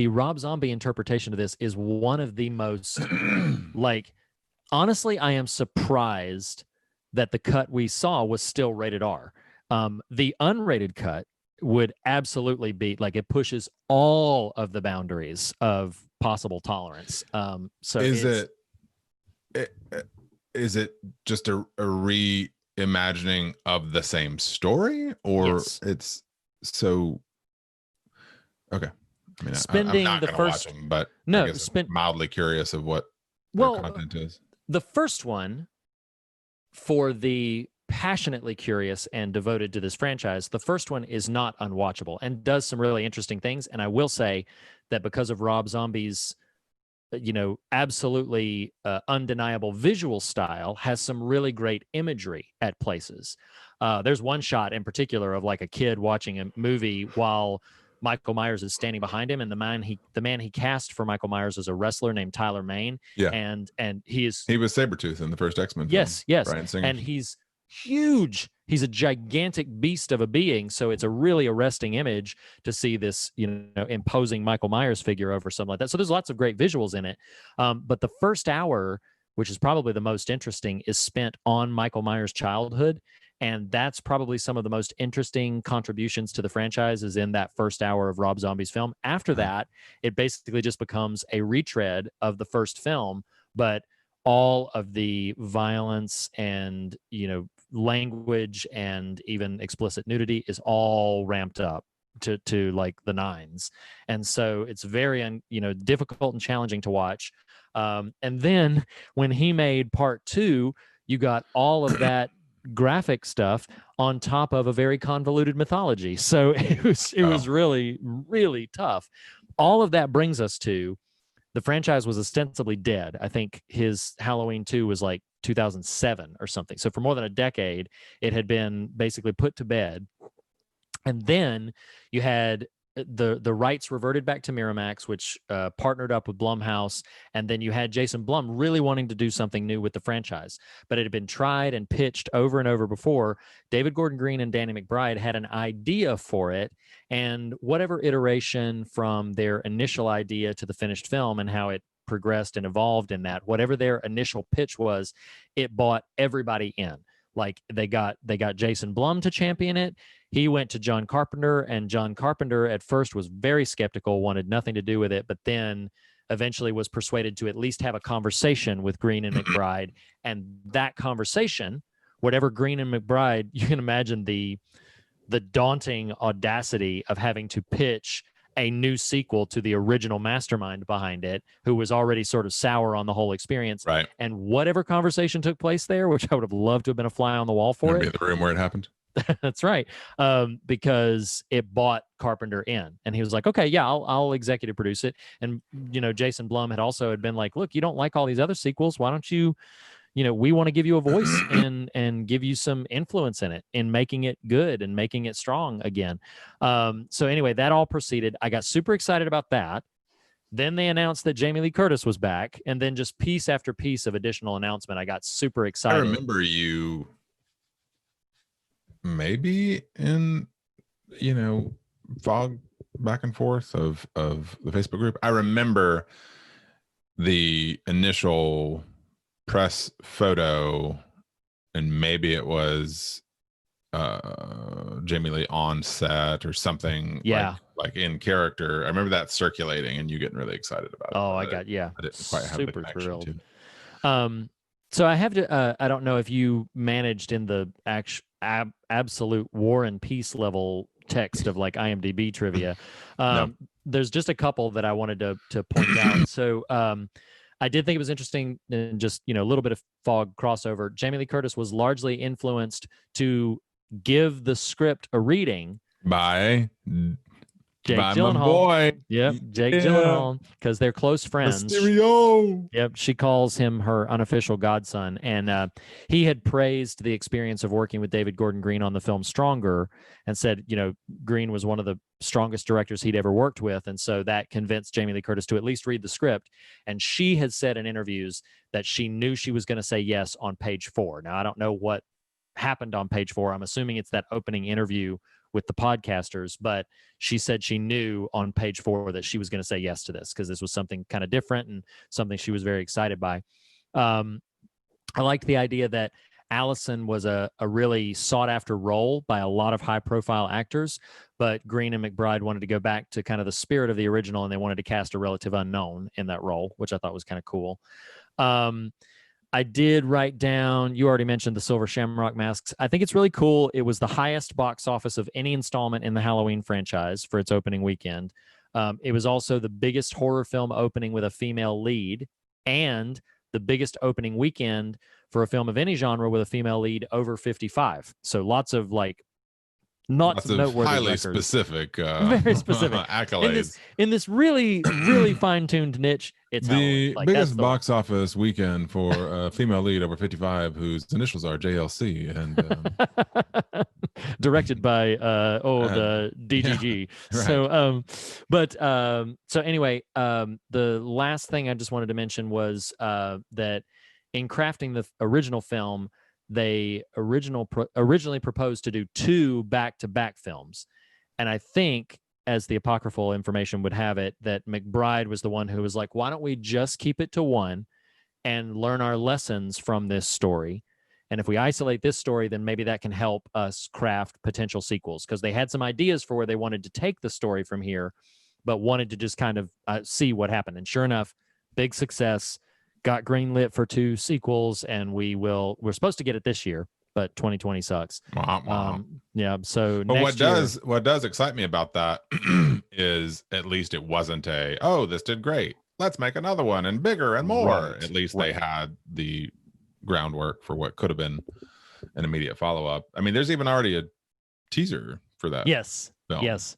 C: Rob Zombie interpretation of this is one of the most like, honestly, I am surprised that the cut we saw was still rated R. The unrated cut would absolutely be like, it pushes all of the boundaries of possible tolerance. So is
B: it just a reimagining of the same story, or
C: yes.
B: It's so okay? I mean,
C: spending
B: I'm not
C: the first
B: watch them, but
C: no,
B: I guess I'm mildly curious of what their content is.
C: The first one, for the passionately curious and devoted to this franchise, the first one is not unwatchable and does some really interesting things. And I will say that because of Rob Zombie's, you know, absolutely undeniable visual style, has some really great imagery at places. There's one shot in particular of like a kid watching a movie while Michael Myers is standing behind him, and the man he cast for Michael Myers is a wrestler named Tyler Mane.
B: Yeah,
C: and he was Sabretooth
B: in the first X-Men.
C: Yes,
B: film.
C: yes, and he's huge. He's a gigantic beast of a being, so it's a really arresting image to see this, you know, imposing Michael Myers figure over something like that. So there's lots of great visuals in it. But the first hour, which is probably the most interesting, is spent on Michael Myers' childhood. And that's probably some of the most interesting contributions to the franchise is in that first hour of Rob Zombie's film. After that, it basically just becomes a retread of the first film, but all of the violence and, you know, language and even explicit nudity is all ramped up to like the nines. And so it's very, difficult and challenging to watch. And then when he made part 2, you got all of that graphic stuff on top of a very convoluted mythology. So it was really, really tough. All of that brings us to the franchise was ostensibly dead. I think his Halloween 2 was like 2007 or something. So for more than a decade, it had been basically put to bed. And then you had the rights reverted back to Miramax, which partnered up with Blumhouse. And then you had Jason Blum really wanting to do something new with the franchise. But it had been tried and pitched over and over before. David Gordon Green and Danny McBride had an idea for it. And whatever iteration from their initial idea to the finished film and how it progressed and evolved in that, whatever their initial pitch was, it bought everybody in. Like they got Jason Blum to champion it. He went to John Carpenter, and John Carpenter at first was very skeptical, wanted nothing to do with it, but then eventually was persuaded to at least have a conversation with Green and McBride. And that conversation, whatever Green and McBride, you can imagine the daunting audacity of having to pitch a new sequel to the original mastermind behind it, who was already sort of sour on the whole experience.
B: Right.
C: And whatever conversation took place there, which I would have loved to have been a fly on the wall for
B: Be
C: it.
B: in the room where it happened.
C: That's right. Because it bought Carpenter in, and he was like, okay, yeah, I'll executive produce it. And, Jason Blum had been like, look, you don't like all these other sequels. Why don't you, we want to give you a voice and give you some influence in it, in making it good and making it strong again. So anyway, that all proceeded. I got super excited about that. Then they announced that Jamie Lee Curtis was back, and then just piece after piece of additional announcement. I got super excited.
B: I remember you maybe in, fog back and forth of the Facebook group. I remember the initial press photo, and maybe it was Jamie Lee on set or something.
C: Yeah,
B: like in character. I remember that circulating and you getting really excited about it.
C: Oh, I didn't quite have
B: the connection
C: thrilled
B: to it.
C: So I have to I don't know if you managed in the absolute War and Peace level text of like IMDb trivia.
B: No.
C: There's just a couple that I wanted to point out. So I did think it was interesting, and just a little bit of fog crossover. Jamie Lee Curtis was largely influenced to give the script a reading
B: by
C: Jake
B: my
C: Gyllenhaal.
B: boy.
C: Yep, Jake Gyllenhaal, because they're close friends.
B: Mysterio.
C: Yep, she calls him her unofficial godson, and he had praised the experience of working with David Gordon Green on the film Stronger, and said, Green was one of the strongest directors he'd ever worked with, and so that convinced Jamie Lee Curtis to at least read the script. And she had said in interviews that she knew she was going to say yes on page 4. Now, I don't know what happened on page 4. I'm assuming it's that opening interview with the podcasters, but she said she knew on page 4 that she was going to say yes to this, because this was something kind of different and something she was very excited by. I liked the idea that Allison was a really sought after role by a lot of high profile actors, but Green and McBride wanted to go back to kind of the spirit of the original, and they wanted to cast a relative unknown in that role, which I thought was kind of cool. I did write down, you already mentioned the Silver Shamrock masks. I think it's really cool. It was the highest box office of any installment in the Halloween franchise for its opening weekend. It was also the biggest horror film opening with a female lead, and the biggest opening weekend for a film of any genre with a female lead over 55. So lots of lots of noteworthy
B: highly
C: records.
B: specific,
C: very specific
B: accolades.
C: In this really, really fine-tuned niche. It's
B: the
C: Halloween.
B: biggest box office weekend for a female lead over 55 whose initials are JLC, and
C: directed by DGG.
B: Right.
C: So anyway, the last thing I just wanted to mention was that in crafting the original film, they originally proposed to do 2 back-to-back films. And I think, as the apocryphal information would have it, that McBride was the one who was like, why don't we just keep it to 1 and learn our lessons from this story? And if we isolate this story, then maybe that can help us craft potential sequels, because they had some ideas for where they wanted to take the story from here, but wanted to just kind of see what happened. And sure enough, big success. Got greenlit for 2 sequels, and we're supposed to get it this year. but 2020 sucks.
B: Wah, wah.
C: Yeah. So
B: But
C: next year,
B: what does excite me about that is at least it wasn't this did great, let's make another one and bigger and more.
C: Right,
B: At least they had the groundwork for what could have been an immediate follow-up. I mean, there's even already a teaser for that.
C: yes,
B: film.
C: yes,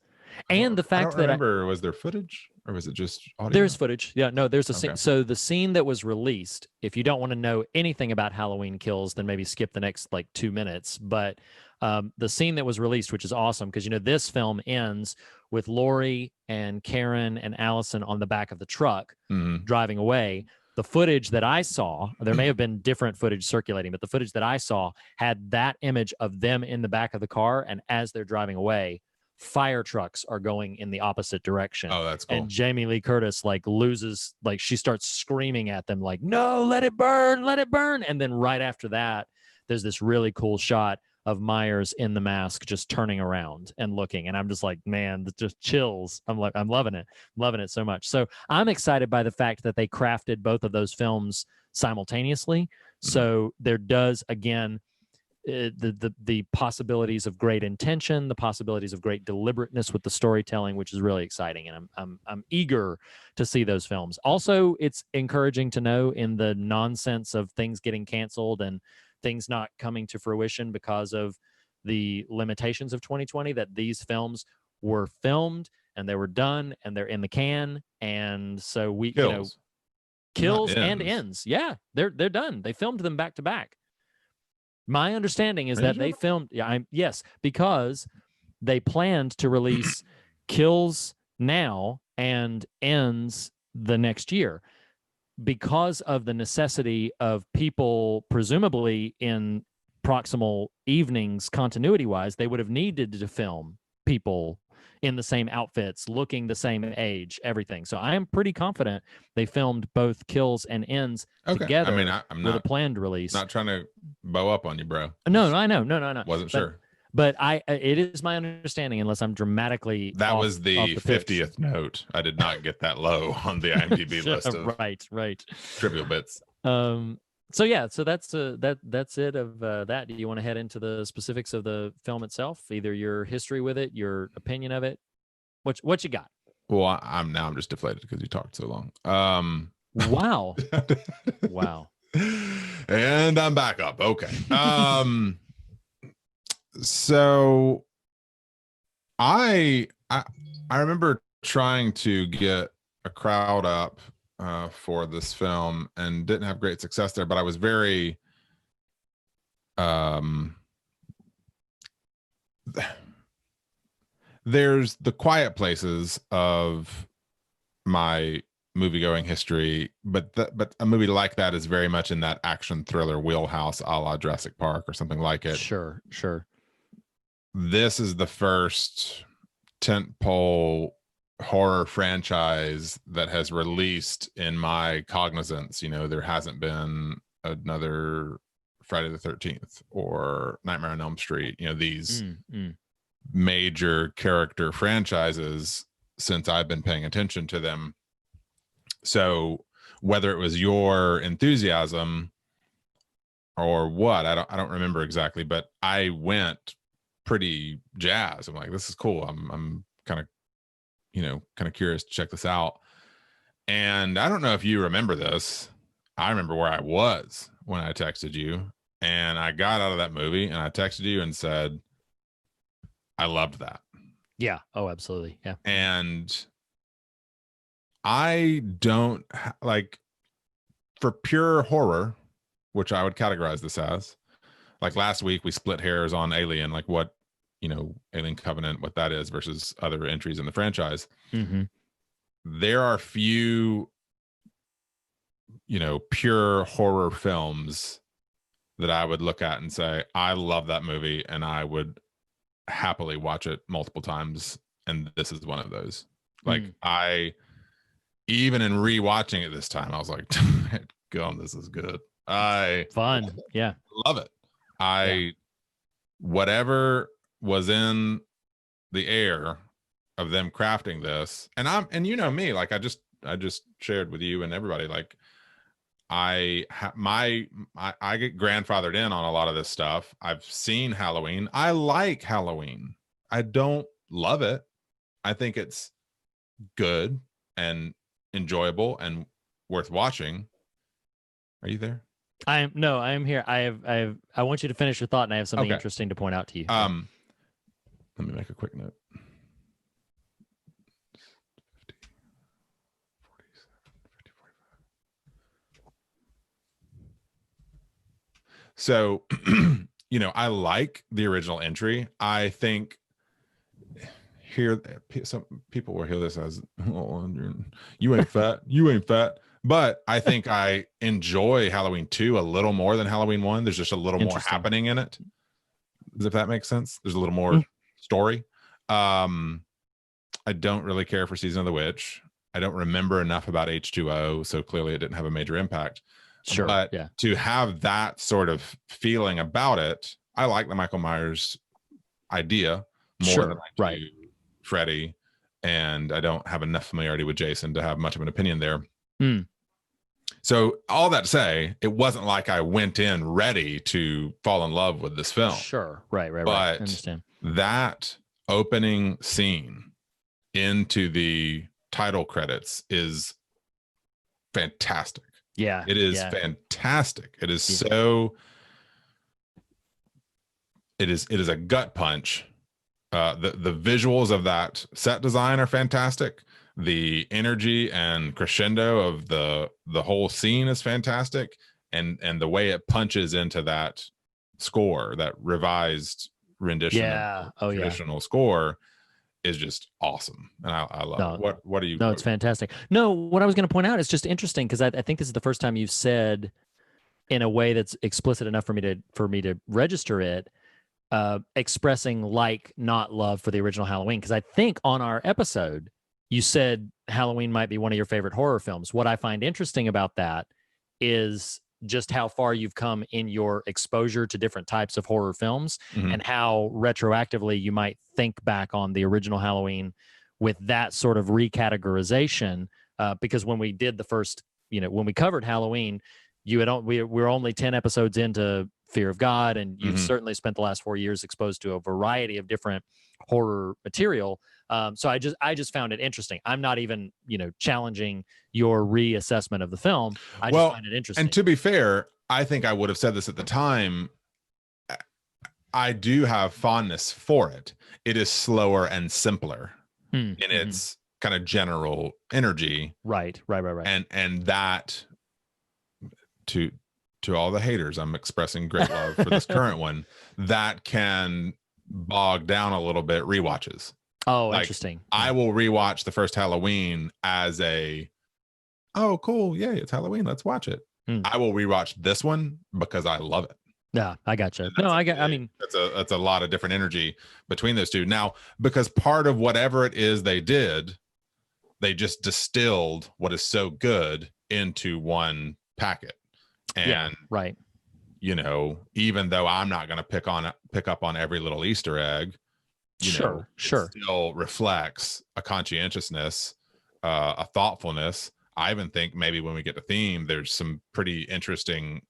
C: and the fact that
B: was there footage or was it just audio?
C: there's footage. Yeah, no, there's a scene.
B: Okay.
C: So the scene that was released, if you don't want to know anything about Halloween Kills, then maybe skip the next like 2 minutes. But the scene that was released, which is awesome, because this film ends with Laurie and Karen and Allison on the back of the truck driving away. The footage that I saw, there may have been different footage circulating, but the footage that I saw had that image of them in the back of the car, and as they're driving away, fire trucks are going in the opposite direction.
B: Oh, that's cool.
C: And Jamie Lee Curtis she starts screaming at them like, "No, let it burn, let it burn!" And then right after that, there's this really cool shot of Myers in the mask just turning around and looking, and I'm just like, man, just chills. I'm loving it so much. So I'm excited by the fact that they crafted both of those films simultaneously. So there does, again, the possibilities of great intention, the possibilities of great deliberateness with the storytelling, which is really exciting, and I'm eager to see those films. Also, it's encouraging to know, in the nonsense of things getting canceled and things not coming to fruition because of the limitations of 2020, that these films were filmed and they were done and they're in the can. And so we kills and ends. Yeah, they're done. They filmed them back to back. My understanding is that they filmed, yes, because they planned to release Kills now and Ends the next year, because of the necessity of people, presumably in proximal evenings, continuity-wise, they would have needed to film people in the same outfits, looking the same age, everything. So I am pretty confident they filmed both Kills and Ends together.
B: I mean, I'm not
C: with a planned release.
B: Not trying to bow up on you, bro.
C: No, I know. No.
B: Wasn't sure.
C: But it is my understanding, unless I'm dramatically
B: was the 50th note. I did not get that low on the IMDb list of
C: right
B: trivial bits.
C: So yeah, so that's it of that. Do you want to head into the specifics of the film itself, either your history with it, your opinion of it? What you got?
B: Well, I'm just deflated because you talked so long.
C: Wow. Wow.
B: And I'm back up. Okay. So I remember trying to get a crowd up for this film and didn't have great success there, but I was very there's the quiet places of my movie-going history, but a movie like that is very much in that action thriller wheelhouse, a la Jurassic Park or something like it.
C: Sure.
B: This is the first tentpole horror franchise that has released in my cognizance. There hasn't been another Friday the 13th or Nightmare on Elm Street, these major character franchises since I've been paying attention to them. So whether it was your enthusiasm or what, I don't remember exactly, but I went pretty jazzed. I'm like, this is cool. I'm kind of curious to check this out. And I don't know if you remember this. I remember where I was when I texted you, and I got out of that movie and I texted you and said, I loved that.
C: Yeah. Oh, absolutely. Yeah.
B: And I don't like, for pure horror, which I would categorize this as, like last week we split hairs on Alien, like what, Alien Covenant, what that is versus other entries in the franchise. There are few, pure horror films that I would look at and say, I love that movie and I would happily watch it multiple times. And this is one of those. Like even in rewatching it this time, I was like, God, this is good.
C: Fun. Yeah.
B: Love it. Whatever was in the air of them crafting this, and me, like I just shared with you and everybody, like I get grandfathered in on a lot of this stuff. I've seen Halloween. I like Halloween. I don't love it. I think it's good and enjoyable and worth watching. Are you there?
C: I am here. I want you to finish your thought, and I have something
B: Okay.
C: interesting to point out to you.
B: Let me make a quick note. 50, 47, 50, 45. So, I like the original entry. I think here some people will hear this as, oh, you ain't fat, you ain't fat. But I think I enjoy Halloween 2 a little more than Halloween 1. There's just a little more happening in it. If that makes sense. There's a little more story. I don't really care for Season of the Witch. I don't remember enough about H2O, so clearly it didn't have a major impact.
C: Sure.
B: But
C: yeah.
B: to have that sort of feeling about it, I like the Michael Myers idea more than I do Freddy, and I don't have enough familiarity with Jason to have much of an opinion there. So all that to say, it wasn't like I went in ready to fall in love with this film.
C: Sure. Right. But
B: I
C: understand.
B: That opening scene into the title credits is fantastic.
C: Yeah.
B: It is fantastic. It is so it is a gut punch. The visuals of that set design are fantastic. The energy and crescendo of the whole scene is fantastic, and the way it punches into that score, that revised rendition of the traditional score, is just awesome, and I love it. What do you?
C: No, it's fantastic. No, what I was going to point out is just interesting because I think this is the first time you've said in a way that's explicit enough for me to register it, expressing like not love for the original Halloween. Because I think on our episode you said Halloween might be one of your favorite horror films. What I find interesting about that is just how far you've come in your exposure to different types of horror films, and how retroactively you might think back on the original Halloween with that sort of recategorization. Because when we did the first, when we covered Halloween, we were only 10 episodes into Fear of God, and you've certainly spent the last 4 years exposed to a variety of different horror material. So I just found it interesting. I'm not even, challenging your reassessment of the film. I just find it interesting.
B: And to be fair, I think I would have said this at the time. I do have fondness for it. It is slower and simpler in its kind of general energy.
C: Right.
B: And that, to all the haters, I'm expressing great love for this current one, that can bog down a little bit rewatches.
C: Oh, interesting.
B: I will rewatch the first Halloween as oh, cool, yay, it's Halloween, let's watch it. I will rewatch this one because I love it.
C: Yeah, I gotcha.
B: That's a lot of different energy between those two. Now, because part of whatever it is they did, they just distilled what is so good into one packet. And even though I'm not going to pick up on every little Easter egg,
C: sure,
B: it still reflects a conscientiousness, a thoughtfulness. I even think maybe when we get to theme, there's some pretty interesting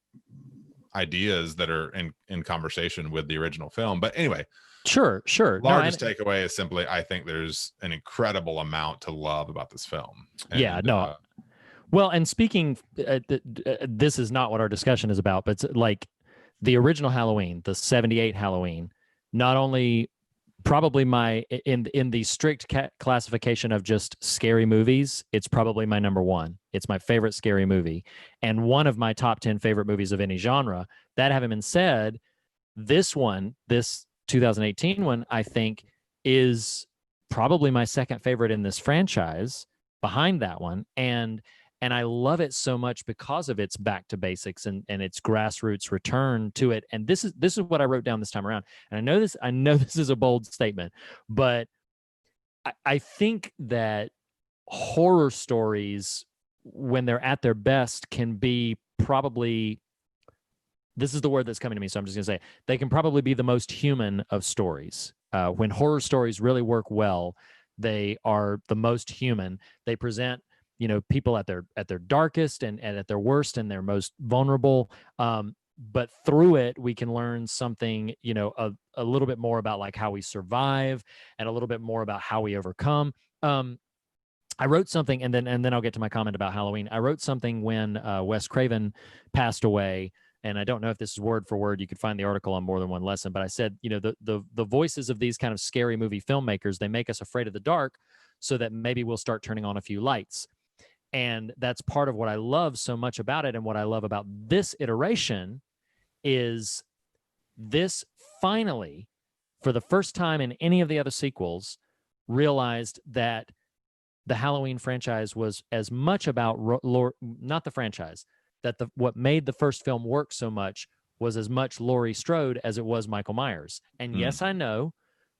B: ideas that are in conversation with the original film. But anyway,
C: sure.
B: Largest takeaway is simply, I think there's an incredible amount to love about this film.
C: Well, and speaking, this is not what our discussion is about, but it's like the original Halloween, the 78 Halloween, not only probably in the strict classification of just scary movies, it's probably my number one. It's my favorite scary movie, and one of my top 10 favorite movies of any genre. That having been said, this 2018 one, I think, is probably my second favorite in this franchise, behind that one. And I love it so much because of its back to basics and its grassroots return to it. And this is what I wrote down this time around. And I know this is a bold statement, but I think that horror stories, when they're at their best, can be probably, this is the word that's coming to me, so I'm just going to say, they can probably be the most human of stories. When horror stories really work well, they are the most human. They present you know, people at their darkest and at their worst and their most vulnerable. But through it, we can learn something, you know, a little bit more about like how we survive and a little bit more about how we overcome. I wrote something, and then I'll get to my comment about Halloween. I wrote something when Wes Craven passed away, and I don't know if this is word for word. You could find the article on More Than One Lesson, but I said, you know, the voices of these kind of scary movie filmmakers, they make us afraid of the dark, so that maybe we'll start turning on a few lights. And that's part of what I love so much about it, and what I love about this iteration is this finally, for the first time in any of the other sequels, realized that the Halloween franchise was as much about not the franchise, that what made the first film work so much was as much Laurie Strode as it was Michael Myers. And yes, I know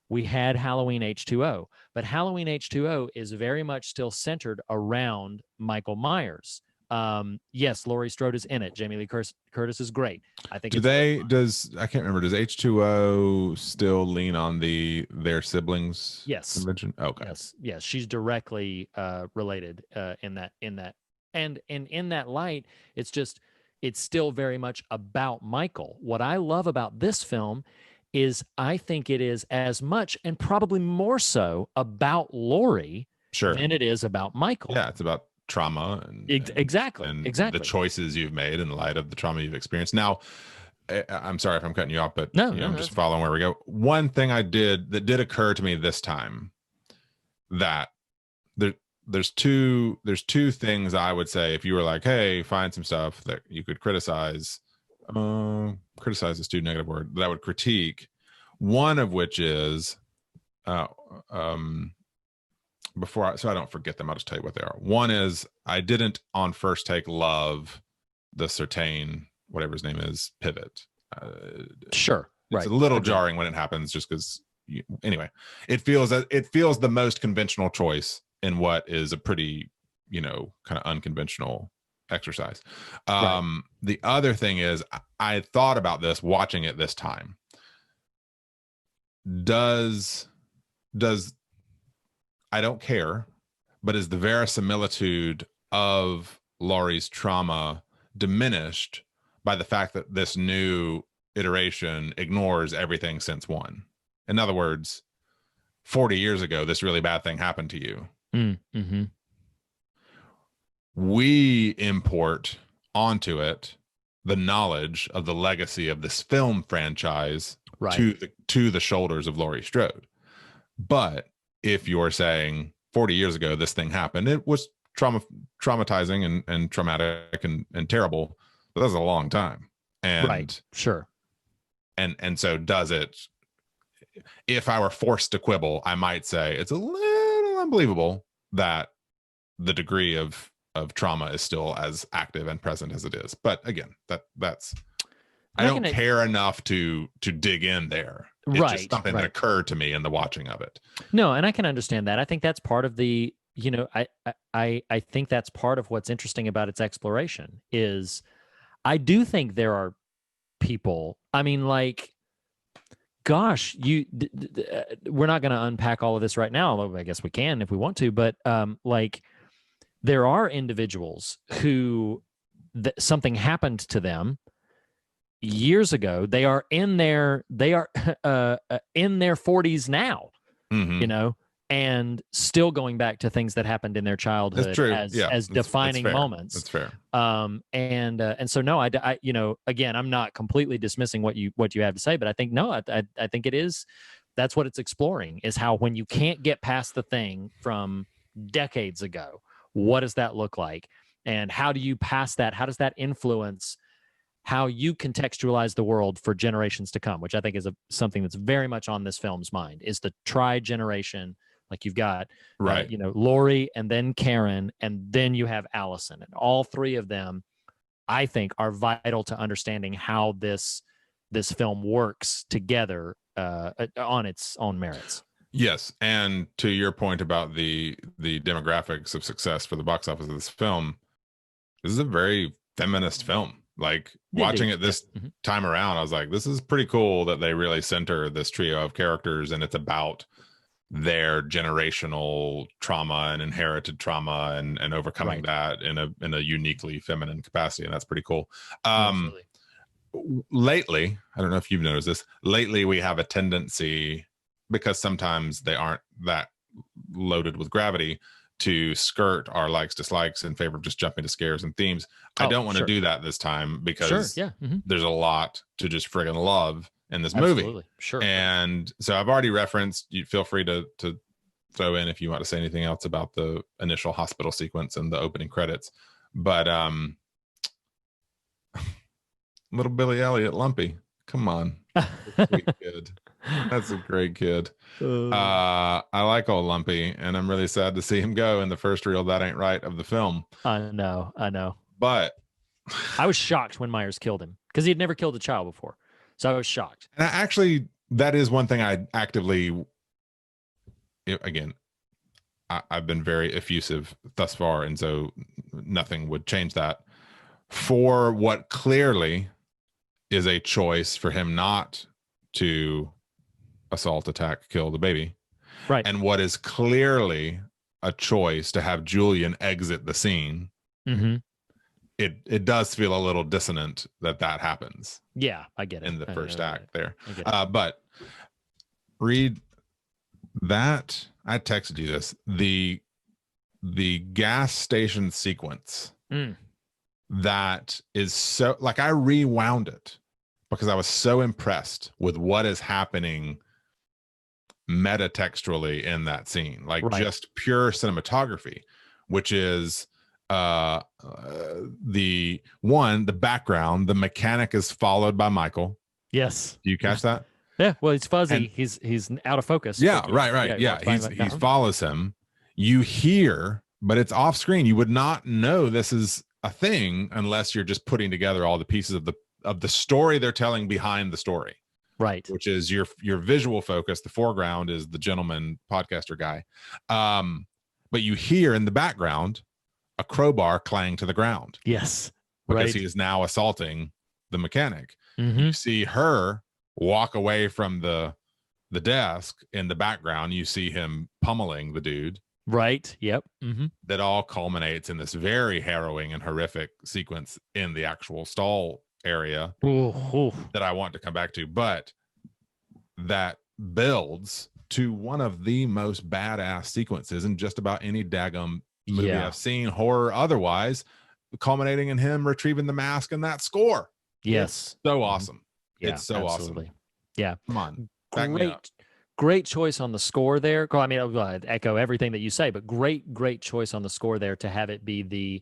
C: we had Halloween H2O, but Halloween H2O is very much still centered around Michael Myers. Yes, Laurie Strode is in it. Jamie Lee Curtis is great. I think. I can't remember. Does H2O still lean on their siblings? Yes.
B: Convention? Okay.
C: Yes. She's directly related in that. And in that light, it's still very much about Michael. What I love about this film is I think it is as much and probably more so about Laurie than it is about Michael.
B: Yeah, it's about trauma and
C: exactly
B: the choices you've made in light of the trauma you've experienced. Now, I'm sorry if I'm cutting you off, but I'm just following where we go. One thing that did occur to me this time, that there's two things I would say if you were like, hey, find some stuff that you could criticize is too negative word, that I would critique. One of which is so I don't forget them, I'll just tell you what they are. One is, I didn't on first take love the Certain, whatever his name is, pivot.
C: Sure.
B: It's a little jarring when it happens, just because anyway, it feels the most conventional choice in what is a pretty, you know, kind of unconventional exercise. The other thing is, I thought about this watching it this time. Does I don't care, but is the verisimilitude of Laurie's trauma diminished by the fact that this new iteration ignores everything since one? In other words, 40 years ago, this really bad thing happened to you.
C: Mm-hmm.
B: We import onto it the knowledge of the legacy of this film franchise to the shoulders of Laurie Strode. But if you're saying 40 years ago this thing happened, it was traumatizing and traumatic and terrible, but that's a long time. And
C: sure.
B: And so does it, if I were forced to quibble, I might say it's a little unbelievable that the degree of trauma is still as active and present as it is. But again, that's I don't care enough to dig in there. It's just something that occurred to me in the watching of it.
C: No, and I can understand that. I think that's part of the, you know, I think that's part of what's interesting about its exploration is I do think there are people, I mean, like, gosh, we're not going to unpack all of this right now, although I guess we can if we want to, but like, there are individuals who something happened to them years ago. They are in their 40s now, you know, and still going back to things that happened in their childhood as defining moments.
B: That's fair.
C: And so no, I you know, again, I'm not completely dismissing what you have to say, but I think I think it is, that's what it's exploring, is how when you can't get past the thing from decades ago, what does that look like? And how do you pass that? How does that influence how you contextualize the world for generations to come, which I think is something that's very much on this film's mind, is the tri-generation. Like you've got, you know, Laurie and then Karen, and then you have Allison, and all three of them, I think, are vital to understanding how this film works together on its own merits.
B: Yes, and to your point about the demographics of success for the box office of this film, this is a very feminist film. Like watching it this time around, I was like, this is pretty cool that they really center this trio of characters, and it's about, their generational trauma and inherited trauma and overcoming that in a uniquely feminine capacity, and that's pretty cool.
C: Absolutely.
B: Lately, I don't know if you've noticed this, lately we have a tendency, because sometimes they aren't that loaded with gravity, to skirt our likes, dislikes in favor of just jumping to scares and themes. I don't want to do that this time, because there's a lot to just friggin' love in this movie.
C: Sure.
B: And so I've already referenced, you feel free to throw in if you want to say anything else about the initial hospital sequence and the opening credits. But little Billy Elliot, Lumpy, come on. Sweet kid. That's a great kid. I like old Lumpy, and I'm really sad to see him go in the first reel That Ain't Right of the film.
C: I know.
B: But
C: I was shocked when Myers killed him, because he'd never killed a child before. So I was shocked.
B: And actually, that is one thing I actively, again, I've been very effusive thus far, and so nothing would change that. For what clearly is a choice for him not to assault, attack, kill the baby.
C: Right.
B: And what is clearly a choice to have Julian exit the scene.
C: Mm-hmm.
B: It does feel a little dissonant that happens.
C: Yeah, I get it.
B: In the first act there.
C: But
B: read that. I texted you this. The gas station sequence that is so, like, I rewound it because I was so impressed with what is happening metatextually in that scene, like just pure cinematography, which is the background, the mechanic is followed by Michael.
C: Yes.
B: Do you catch that?
C: Yeah. Well, he's fuzzy. He's out of focus.
B: Yeah. Right. Yeah. He follows him. You hear, but it's off screen. You would not know this is a thing unless you're just putting together all the pieces of the story they're telling behind the story.
C: Right.
B: Which is your visual focus. The foreground is the gentleman podcaster guy. But you hear in the background a crowbar clang to the ground.
C: Yes.
B: Because he is now assaulting the mechanic.
C: Mm-hmm.
B: You see her walk away from the desk. In the background, you see him pummeling the dude.
C: Right. Yep. Mm-hmm.
B: That all culminates in this very harrowing and horrific sequence in the actual stall area that I want to come back to, but that builds to one of the most badass sequences in just about any daggum movie I've seen, horror otherwise, culminating in him retrieving the mask and that score.
C: Yes.
B: It's so awesome.
C: Yeah,
B: it's so
C: absolutely.
B: awesome.
C: Yeah.
B: Come on. Back me up.
C: Great choice on the score there. I mean, I'd echo everything that you say, but great choice on the score there to have it be the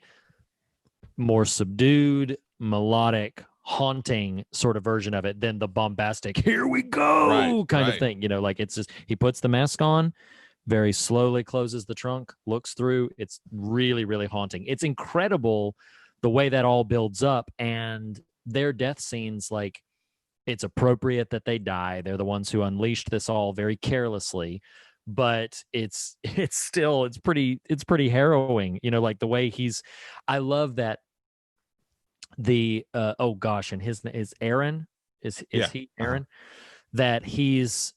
C: more subdued, melodic, haunting sort of version of it than the bombastic, here we go kind of thing. Like, it's just, he puts the mask on, very slowly closes the trunk, looks through. It's really, really haunting. It's incredible the way that all builds up, and their death scenes, like, it's appropriate that they die. They're the ones who unleashed this all very carelessly, but it's pretty harrowing. Like the way I love that and his is Aaron. Is he Aaron? That he's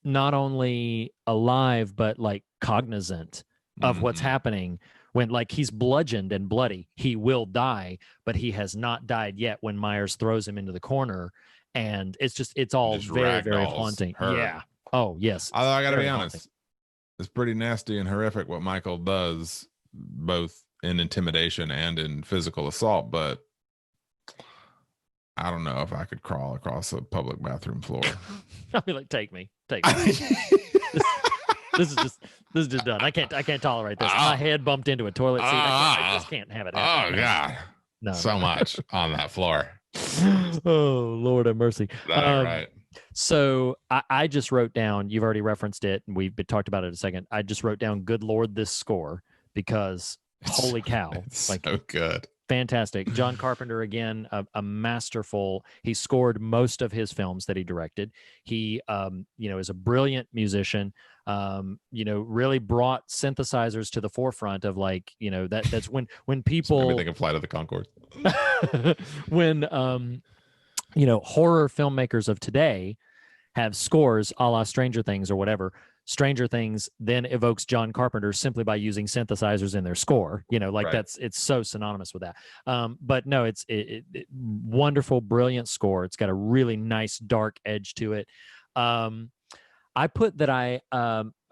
C: not only alive, but like cognizant of what's happening. When, like, he's bludgeoned and bloody, he will die, but he has not died yet when Myers throws him into the corner. And it's all very, very haunting.
B: Her.
C: Yeah. Oh, yes.
B: Although I got to be
C: haunting.
B: honest, it's pretty nasty and horrific what Michael does, both in intimidation and in physical assault. But I don't know if I could crawl across a public bathroom floor.
C: I'd be like, take me. This is just done. I can't tolerate this. My head bumped into a toilet seat. I just can't have it happen.
B: Oh God.
C: No.
B: So much on that floor.
C: Oh, Lord have mercy.
B: Right.
C: So I just wrote down, you've already referenced it, and we've talked about it a second. I just wrote down, good Lord, this score, because holy cow.
B: It's
C: like,
B: so good.
C: Fantastic. John Carpenter, again, a masterful. He scored most of his films that he directed. He, is a brilliant musician. Really brought synthesizers to the forefront of, like, that's when people.
B: Everything can fly to the Concord.
C: When horror filmmakers of today have scores a la Stranger Things or whatever. Stranger Things then evokes John Carpenter simply by using synthesizers in their score. You know, like
B: Right.
C: it's so synonymous with that. But no, it's wonderful, brilliant score. It's got a really nice dark edge to it. I put that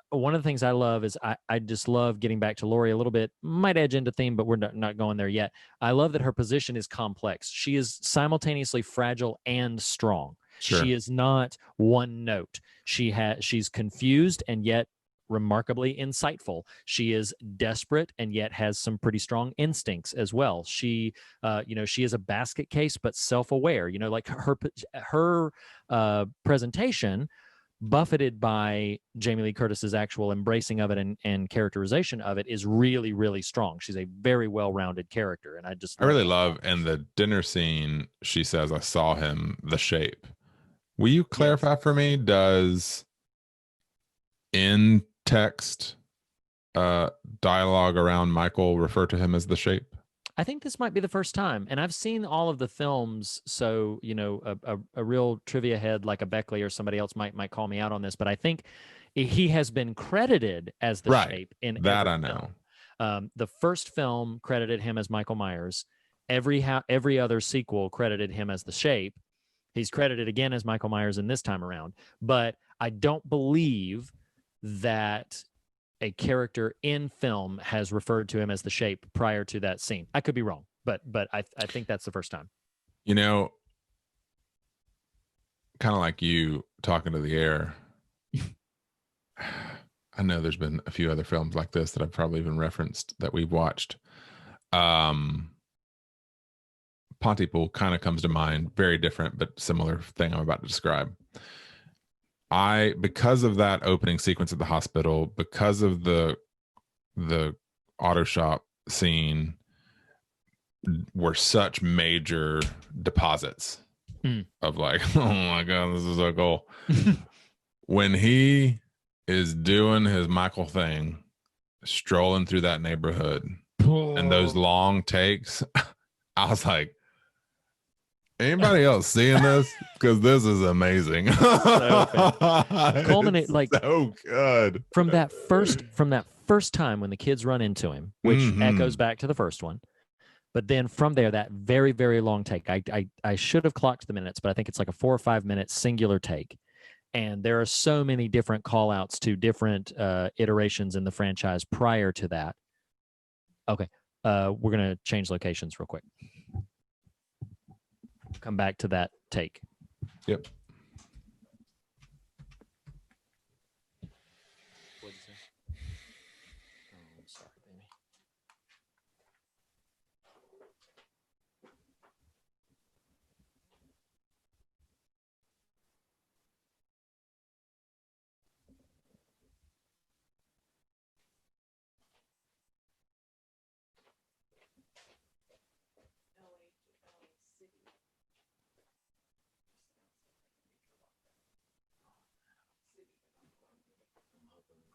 C: one of the things I love is I just love getting back to Laurie a little bit. Might edge into theme, but we're not going there yet. I love that her position is complex. She is simultaneously fragile and strong.
B: Sure.
C: She is not one note. She's confused and yet remarkably insightful. She is desperate and yet has some pretty strong instincts as well. She she is a basket case but self-aware. You know, like her presentation, buffeted by Jamie Lee Curtis's actual embracing of it and characterization of it, is really, really strong. She's a very well-rounded character, and I really love
B: in the dinner scene, she says, "I saw him, the shape." Will you clarify for me, does in text dialogue around Michael refer to him as the shape?
C: I think this might be the first time, and I've seen all of the films, so a real trivia head like a Beckley or somebody else might call me out on this, but I think he has been credited as the shape in
B: that.
C: every
B: I know.
C: film. The first film credited him as Michael Myers. Every other sequel credited him as the shape. He's credited again as Michael Myers in this time around, but I don't believe that a character in film has referred to him as the shape prior to that scene. I could be wrong, but I think that's the first time.
B: You know, kind of like you talking to the air. I know there's been a few other films like this that I've probably even referenced that we've watched. Pontypool kind of comes to mind. Very different, but similar thing I'm about to describe. Because of that opening sequence at the hospital, because of the auto shop scene, were such major deposits of like, oh my God, this is so cool. When he is doing his Michael thing, strolling through that neighborhood and those long takes, I was like, anybody else seeing this? Because this is amazing.
C: Culminate like
B: so good
C: from that first time when the kids run into him, which echoes back to the first one. But then from there, that very, very long take. I should have clocked the minutes, but I think it's like a 4 or 5 minute singular take. And there are so many different call outs to different iterations in the franchise prior to that. Okay. We're going to change locations real quick. Come back to that take.
B: Yep.
C: What'd you say? Oh, sorry, baby.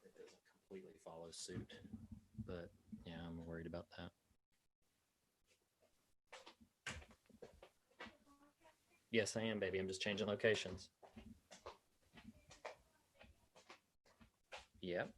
C: It doesn't completely follow suit, but yeah, I'm worried about that. Yes, I am, baby. I'm just changing locations. Yep.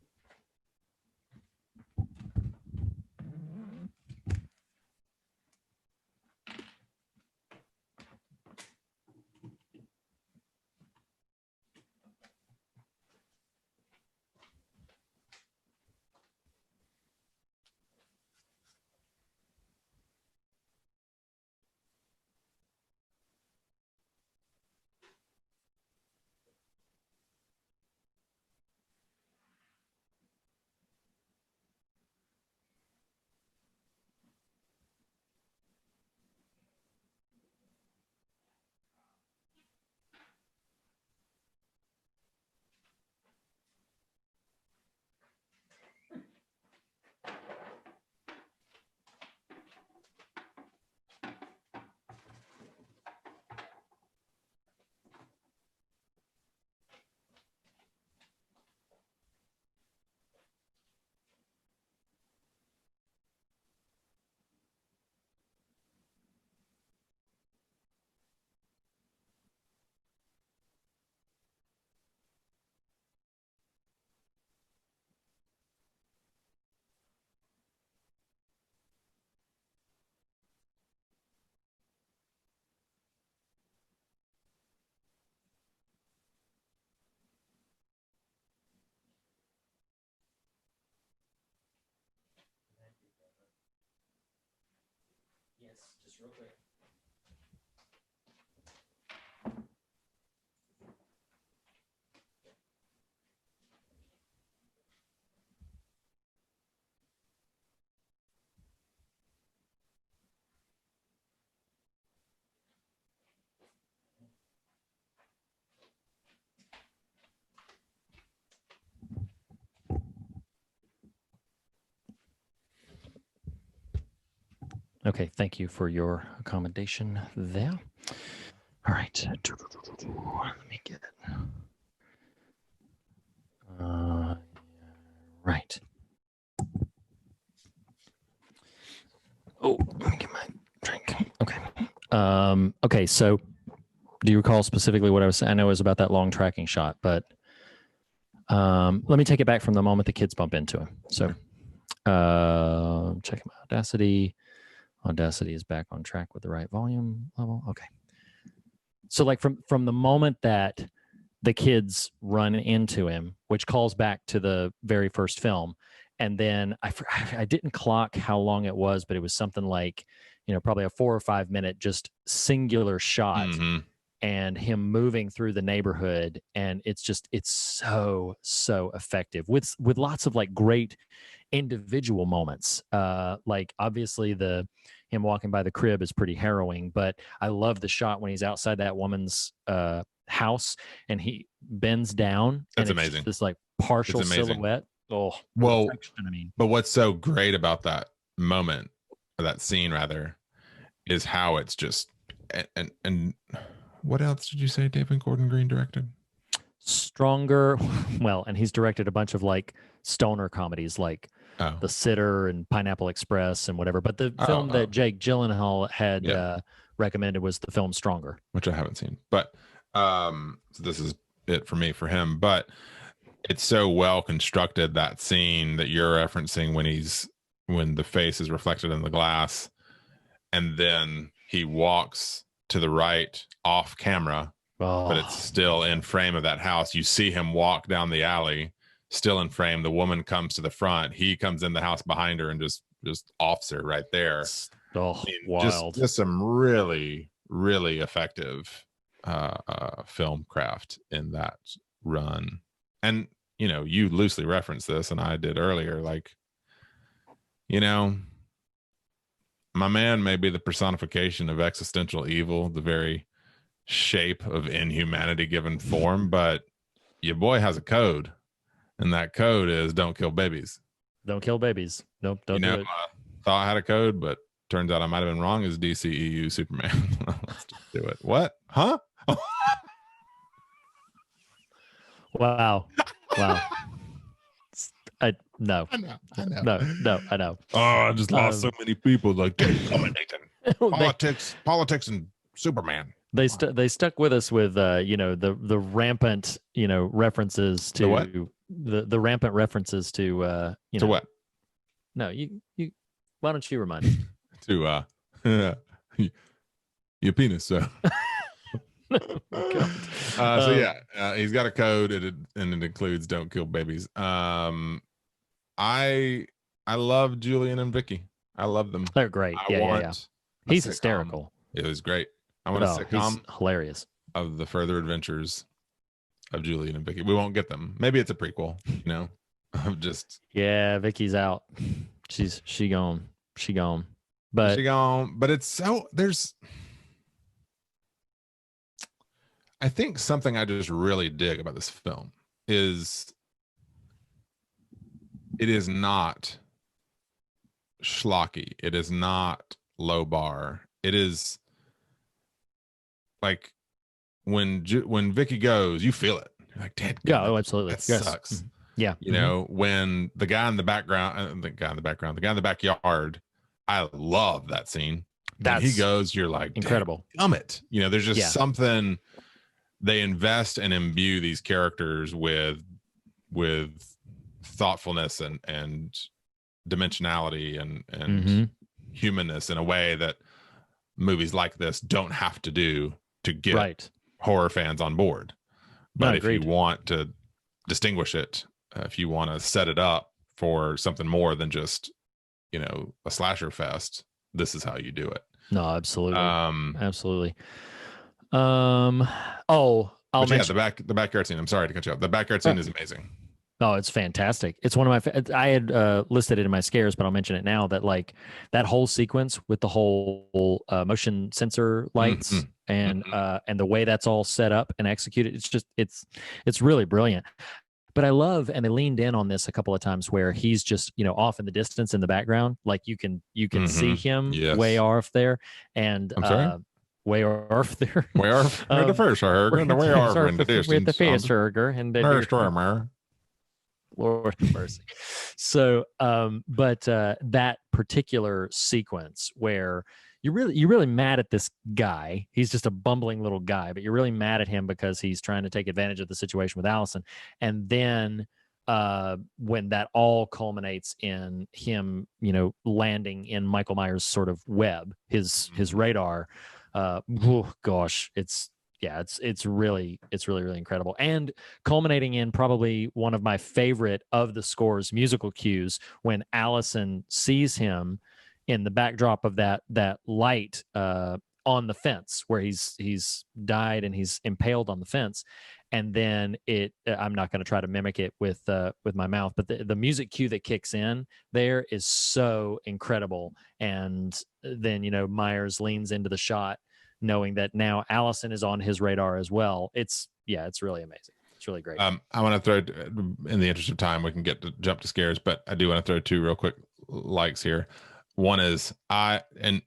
C: Okay, thank you for your accommodation there. All right. Let me get it. Right. Oh, let me get my drink. Okay. Okay, so do you recall specifically what I was saying? I know it was about that long tracking shot, but let me take it back from the moment the kids bump into him. So check him out. Audacity. Audacity is back on track with the right volume level. Okay. So like from the moment that the kids run into him, which calls back to the very first film, and then I didn't clock how long it was, but it was something like, probably a 4 or 5 minute just singular shot, and him moving through the neighborhood, and it's so effective with lots of like great individual moments. Like obviously him walking by the crib is pretty harrowing, but I love the shot when he's outside that woman's house and he bends down.
B: That's
C: and it's
B: amazing.
C: This like partial silhouette. Oh,
B: well,
C: I mean,
B: but what's so great about that moment, or that scene rather, is how it's just and what else did you say David Gordon Green directed?
C: Stronger. Well, and he's directed a bunch of like stoner comedies like The Sitter and Pineapple Express and whatever. But the film that Jake Gyllenhaal had recommended was the film Stronger, which
B: I haven't seen. But so this is it for me for him. But it's so well constructed, that scene that you're referencing when the face is reflected in the glass, and then he walks to the right off camera, but it's still in frame of that house. You see him walk down the alley, still in frame. The woman comes to the front. He comes in the house behind her and just offs her right there.
C: Wild.
B: Just some really, really effective film craft in that run. And, you loosely referenced this, and I did earlier, like, my man may be the personification of existential evil, the very shape of inhumanity given form, but your boy has a code, and that code is don't kill babies.
C: Don't kill babies. Nope, don't do it.
B: Thought I had a code, but turns out I might have been wrong. Is DCEU Superman. Let's just do it. What? Huh?
C: Wow. No.
B: I know.
C: No, I know.
B: Oh, I just lost so many people. Like, politics and Superman.
C: They stuck with us with the rampant references to
B: what?
C: The rampant references to
B: to what?
C: No, you why don't you remind me?
B: To your penis, sir. So yeah, he's got a code, and it includes don't kill babies. I love Julian and Vicky. I love them.
C: They're great. Yeah. He's hysterical.
B: It was great. I want a sitcom.
C: He's hilarious.
B: Of the further adventures of Julian and Vicky. We won't get them. Maybe it's a prequel, of just.
C: Yeah, Vicky's out. She gone. But
B: it's so I think something I just really dig about this film is it is not schlocky. It is not low bar. It is like when Vicky goes, you feel it. You're like, Dad,
C: yeah, absolutely.
B: That sucks.
C: Yeah.
B: When the guy in the background, the guy in the backyard, I love that scene. When he goes, you're like,
C: incredible.
B: It. There's just something. They invest and imbue these characters with thoughtfulness and dimensionality and humanness in a way that movies like this don't have to do to get horror fans on board. But if you want to distinguish it, if you want to set it up for something more than just, a slasher fest, this is how you do it.
C: No, absolutely.
B: Um,
C: Absolutely. Oh, I'll
B: but yeah,
C: mention.
B: the backyard scene. I'm sorry to cut you off. The backyard scene is amazing.
C: Oh, it's fantastic. It's one of my. I had listed it in my scares, but I'll mention it now. That like that whole sequence with the whole motion sensor lights and the way that's all set up and executed. It's just it's really brilliant. But I love, and they leaned in on this a couple of times where he's just off in the distance in the background, like you can see him way off there, and
B: I'm sorry.
C: Way off there.
B: Way off in the first burger, and the way off in the distance.
C: With the face burger and the Lord have mercy. So, but that particular sequence where you're really mad at this guy. He's just a bumbling little guy, but you're really mad at him because he's trying to take advantage of the situation with Allison. And then when that all culminates in him, landing in Michael Myers' sort of web, his radar. Oh gosh, it's really incredible, and culminating in probably one of my favorite of the score's musical cues when Allison sees him in the backdrop of that light on the fence where he's died and he's impaled on the fence, and then I'm not going to try to mimic it with my mouth, but the music cue that kicks in there is so incredible, and then Myers leans into the shot knowing that now Allison is on his radar as well. It's really amazing. It's really great.
B: I want to throw, in the interest of time, we can jump to scares, but I do want to throw two real quick likes here. One is and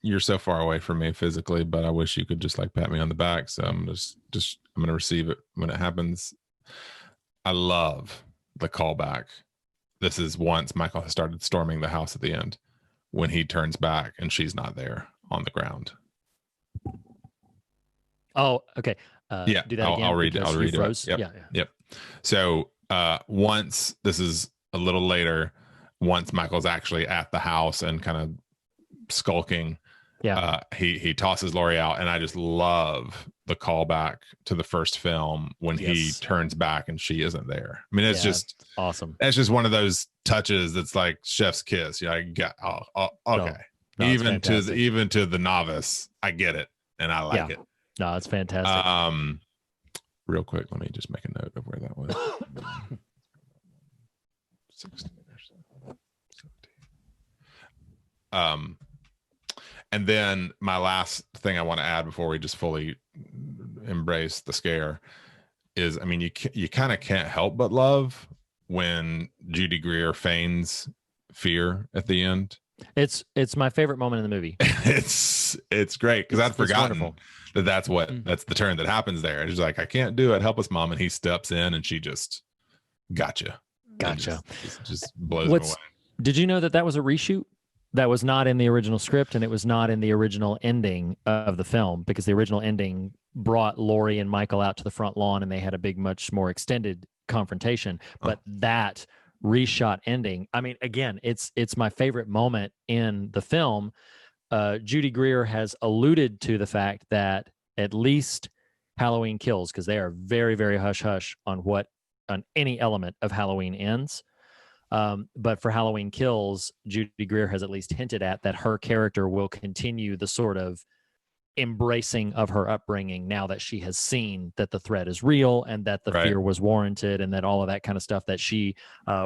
B: you're so far away from me physically, but I wish you could just like pat me on the back. So I'm I'm going to receive it when it happens. I love the callback. This is once Michael has started storming the house at the end when he turns back and she's not there on the ground.
C: Oh, okay.
B: Yeah,
C: do that again.
B: I'll read it.
C: Yep.
B: Yep. So once, this is a little later, once Michael's actually at the house and kind of skulking, he tosses Laurie out, and I just love the callback to the first film when he turns back and she isn't there. I mean, it's just
C: awesome.
B: It's just one of those touches that's like chef's kiss. I got okay.
C: No,
B: even to the novice, I get it, and I like it.
C: No, it's fantastic.
B: Real quick, let me just make a note of where that was. 16 or 17. And then my last thing I want to add before we just fully embrace the scare is, I mean, you kind of can't help but love when Judy Greer feigns fear at the end.
C: It's my favorite moment in the movie.
B: it's great because I'd forgotten that's the turn that happens there. And she's like, I can't do it. Help us, Mom. And he steps in and she just gotcha. Just blows him away.
C: Did you know that was a reshoot? That was not in the original script, and it was not in the original ending of the film, because the original ending brought Laurie and Michael out to the front lawn and they had a much more extended confrontation. But that reshot ending, I mean, again, it's my favorite moment in the film. Judy Greer has alluded to the fact that at least Halloween Kills, because they are very, very hush-hush on any element of Halloween ends. But for Halloween Kills, Judy Greer has at least hinted at that her character will continue the sort of embracing of her upbringing now that she has seen that the threat is real and that the fear was warranted and that all of that kind of stuff, that she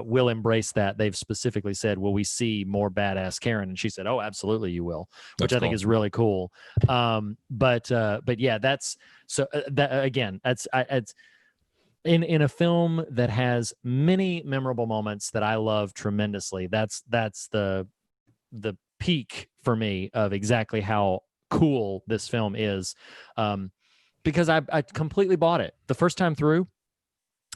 C: will embrace that. They've specifically said, will we see more badass Karen? And she said, oh, absolutely you will, which I think is really cool. But yeah, that's so that again, it's in a film that has many memorable moments that I love tremendously. That's the peak for me of exactly how cool this film is, because I completely bought it the first time through.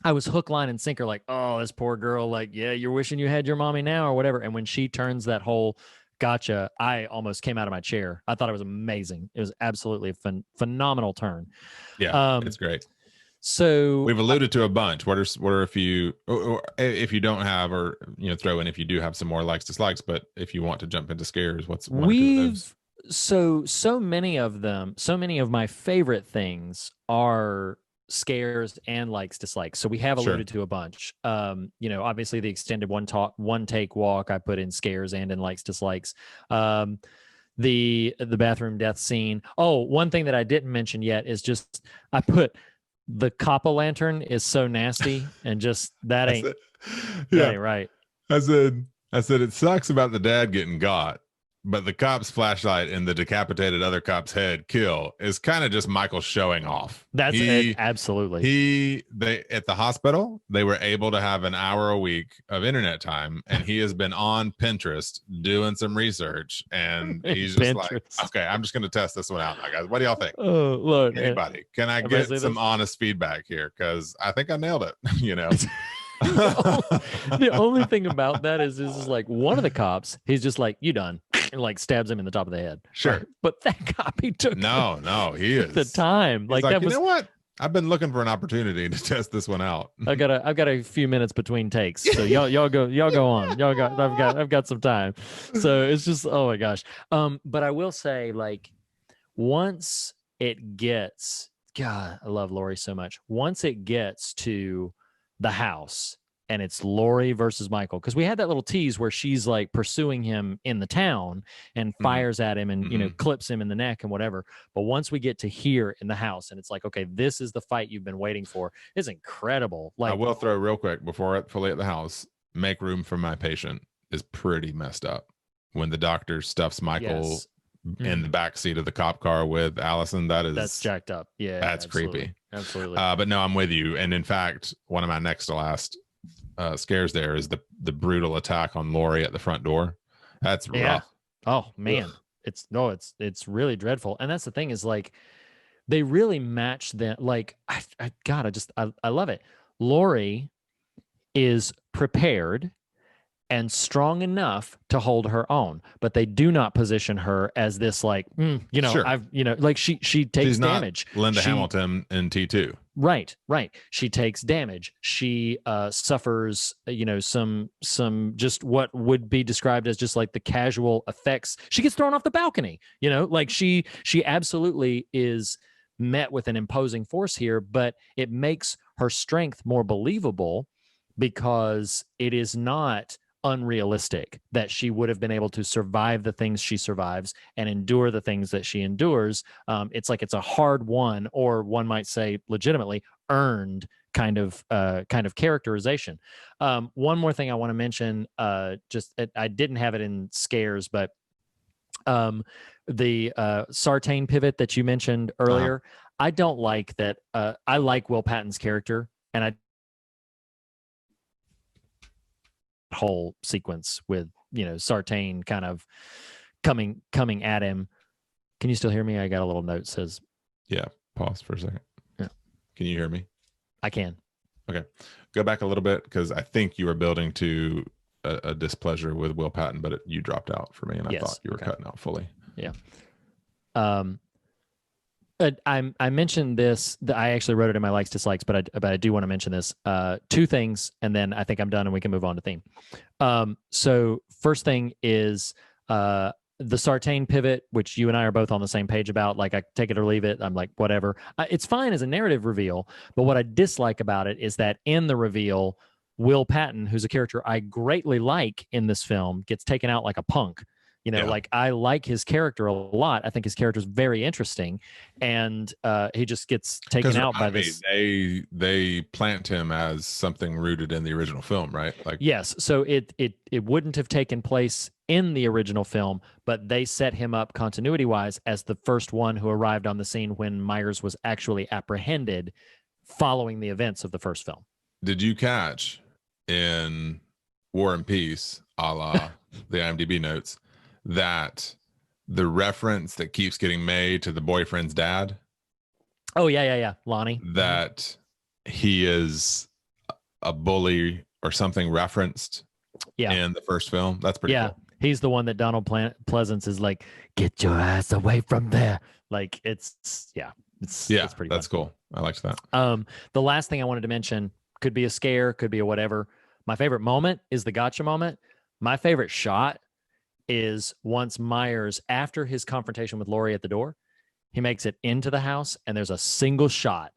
C: I was hook, line, and sinker, like, oh, this poor girl, like, yeah, you're wishing you had your mommy now or whatever. And when she turns that whole gotcha, I almost came out of my chair. I thought it was amazing. It was absolutely a phenomenal turn.
B: Yeah, it's great.
C: So
B: we've alluded to a bunch. What are a few, or if you don't have, or throw in if you do have some more likes, dislikes, but if you want to jump into scares, what's one or two of those?
C: So many of them, so many of my favorite things are scares and likes, dislikes. So we have alluded to a bunch. Obviously the extended one take walk I put in scares and in likes, dislikes. the bathroom death scene. Oh, one thing that I didn't mention yet is just I put the cop-o'-lantern is so nasty, and just that
B: I
C: ain't
B: said,
C: that
B: yeah,
C: ain't right.
B: I said it sucks about the dad getting got, but the cop's flashlight in the decapitated other cop's head kill is kind of just Michael showing off.
C: That's it, absolutely.
B: They at the hospital, they were able to have an hour a week of internet time, and he has been on Pinterest doing some research, and he's just like,
C: Pinterest.
B: okay, I'm just going to test this one out now, guys. What do y'all think?
C: Oh, look,
B: Anybody? Can I
C: everybody
B: get
C: say
B: some
C: this?
B: honest feedback here? Because I think I nailed it. You know.
C: The only thing about that is like one of the cops, he's just like, you done, and like stabs him in the top of the head.
B: Sure.
C: Right? But that cop, he took
B: No, he is
C: the time.
B: He's
C: Like
B: like,
C: that was,
B: you know what? I've been looking for an opportunity to test this one out.
C: I've got a few minutes between takes. So y'all go on. I've got some time. So it's just, oh my gosh. But I will say, like, once it gets, God, I love Laurie so much. Once it gets to the house and it's Laurie versus Michael, because we had that little tease where she's like pursuing him in the town and fires at him and, you know, clips him in the neck and whatever. But once we get to here in the house and it's like, okay, this is the fight you've been waiting for. It's incredible. Like,
B: I will throw real quick before it fully at the house, make room for my patient is pretty messed up. When the doctor stuffs Michael in the back seat of the cop car with Allison, that's
C: jacked up. Yeah,
B: that's
C: absolutely.
B: creepy.
C: Absolutely.
B: But no, I'm with you. And in fact, one of my next to last scares there is the brutal attack on Laurie at the front door. That's rough.
C: Oh man,
B: Ugh.
C: it's really dreadful. And that's the thing is, like, they really match them. Like, I love it. Laurie is prepared and strong enough to hold her own, but they do not position her as this, like,
B: Sure.
C: like she takes
B: She's not
C: damage.
B: Linda Hamilton in T2.
C: Right. She takes damage. She suffers, some just what would be described as just like the casual effects. She gets thrown off the balcony, like she absolutely is met with an imposing force here, but it makes her strength more believable because it is not unrealistic that she would have been able to survive the things she survives and endure the things that she endures. It's like it's a hard won, or one might say legitimately earned kind of characterization. One more thing I want to mention, I didn't have it in scares, but the Sartain pivot that you mentioned earlier, I don't like that. I like Will Patton's character, and I whole sequence with Sartain kind of coming at him. Can you still hear me? I got a little note says,
B: yeah, pause for a second.
C: Yeah,
B: can you hear me?
C: I can.
B: Okay, go back a little bit, because I think you were building to a displeasure with Will Patton, but you dropped out for me, and I thought you were cutting out fully.
C: Yeah. I mentioned this. I actually wrote it in my likes dislikes, but I do want to mention this. Two things, and then I think I'm done, and we can move on to theme. So first thing is the Sartain pivot, which you and I are both on the same page about. Like, I take it or leave it. I'm like, whatever. It's fine as a narrative reveal, but what I dislike about it is that in the reveal, Will Patton, who's a character I greatly like in this film, gets taken out like a punk. Like, I like his character a lot. I think his character is very interesting, and he just gets taken out by this.
B: They plant him as something rooted in the original film, right? Like,
C: yes. So it wouldn't have taken place in the original film, but they set him up continuity wise as the first one who arrived on the scene when Myers was actually apprehended, following the events of the first film.
B: Did you catch in War and Peace, a la the IMDb notes, that the reference that keeps getting made to the boyfriend's dad?
C: Oh, yeah. Lonnie.
B: That he is a bully or something referenced in the first film. That's pretty cool.
C: He's the one that Donald Pleasance is like, get your ass away from there. Like, it's pretty
B: that's
C: fun.
B: cool. I liked that.
C: The last thing I wanted to mention, could be a scare, could be a whatever. My favorite moment is the gotcha moment. My favorite shot is once Myers, after his confrontation with Laurie at the door, he makes it into the house, and there's a single shot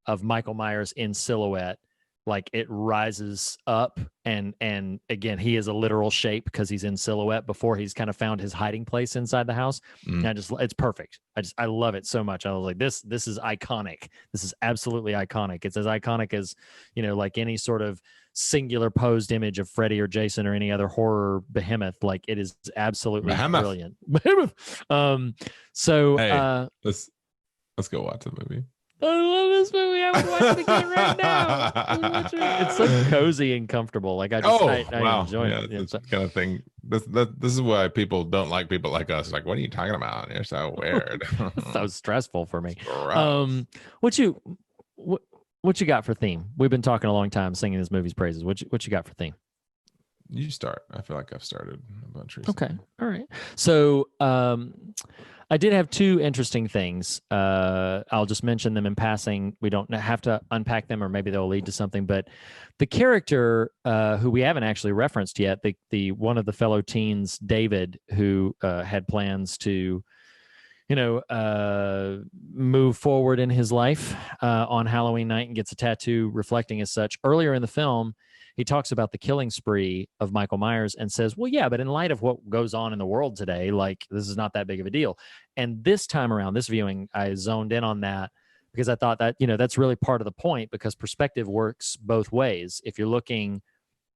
C: of Michael Myers in silhouette like it rises up, and again, he is a literal shape because he's in silhouette before he's kind of found his hiding place inside the house.
B: Mm.
C: And it's perfect. I love it so much. I was like, this is iconic. This is absolutely iconic. It's as iconic as, like any sort of singular posed image of Freddy or Jason or any other horror behemoth. Like, it is absolutely brilliant. Behemoth. So
B: hey, let's go watch the movie.
C: I love this movie. I would watch it again right now. It's so cozy and comfortable. Like, I enjoy it.
B: It's that kind of thing. This is why people don't like people like us. Like, what are you talking about? You're so weird.
C: So stressful for me.
B: What
C: What you got for theme? We've been talking a long time singing this movie's praises. What you got for theme?
B: You start. I feel like I've started a bunch recently.
C: Okay. All right. So I did have two interesting things. I'll just mention them in passing. We don't have to unpack them, or maybe they'll lead to something. But the character who we haven't actually referenced yet, the one of the fellow teens, David, who had plans to, move forward in his life on Halloween night and gets a tattoo reflecting as such. Earlier in the film, he talks about the killing spree of Michael Myers and says, well, yeah, but in light of what goes on in the world today, like, this is not that big of a deal. And this time around, this viewing, I zoned in on that because I thought that, that's really part of the point, because perspective works both ways. If you're looking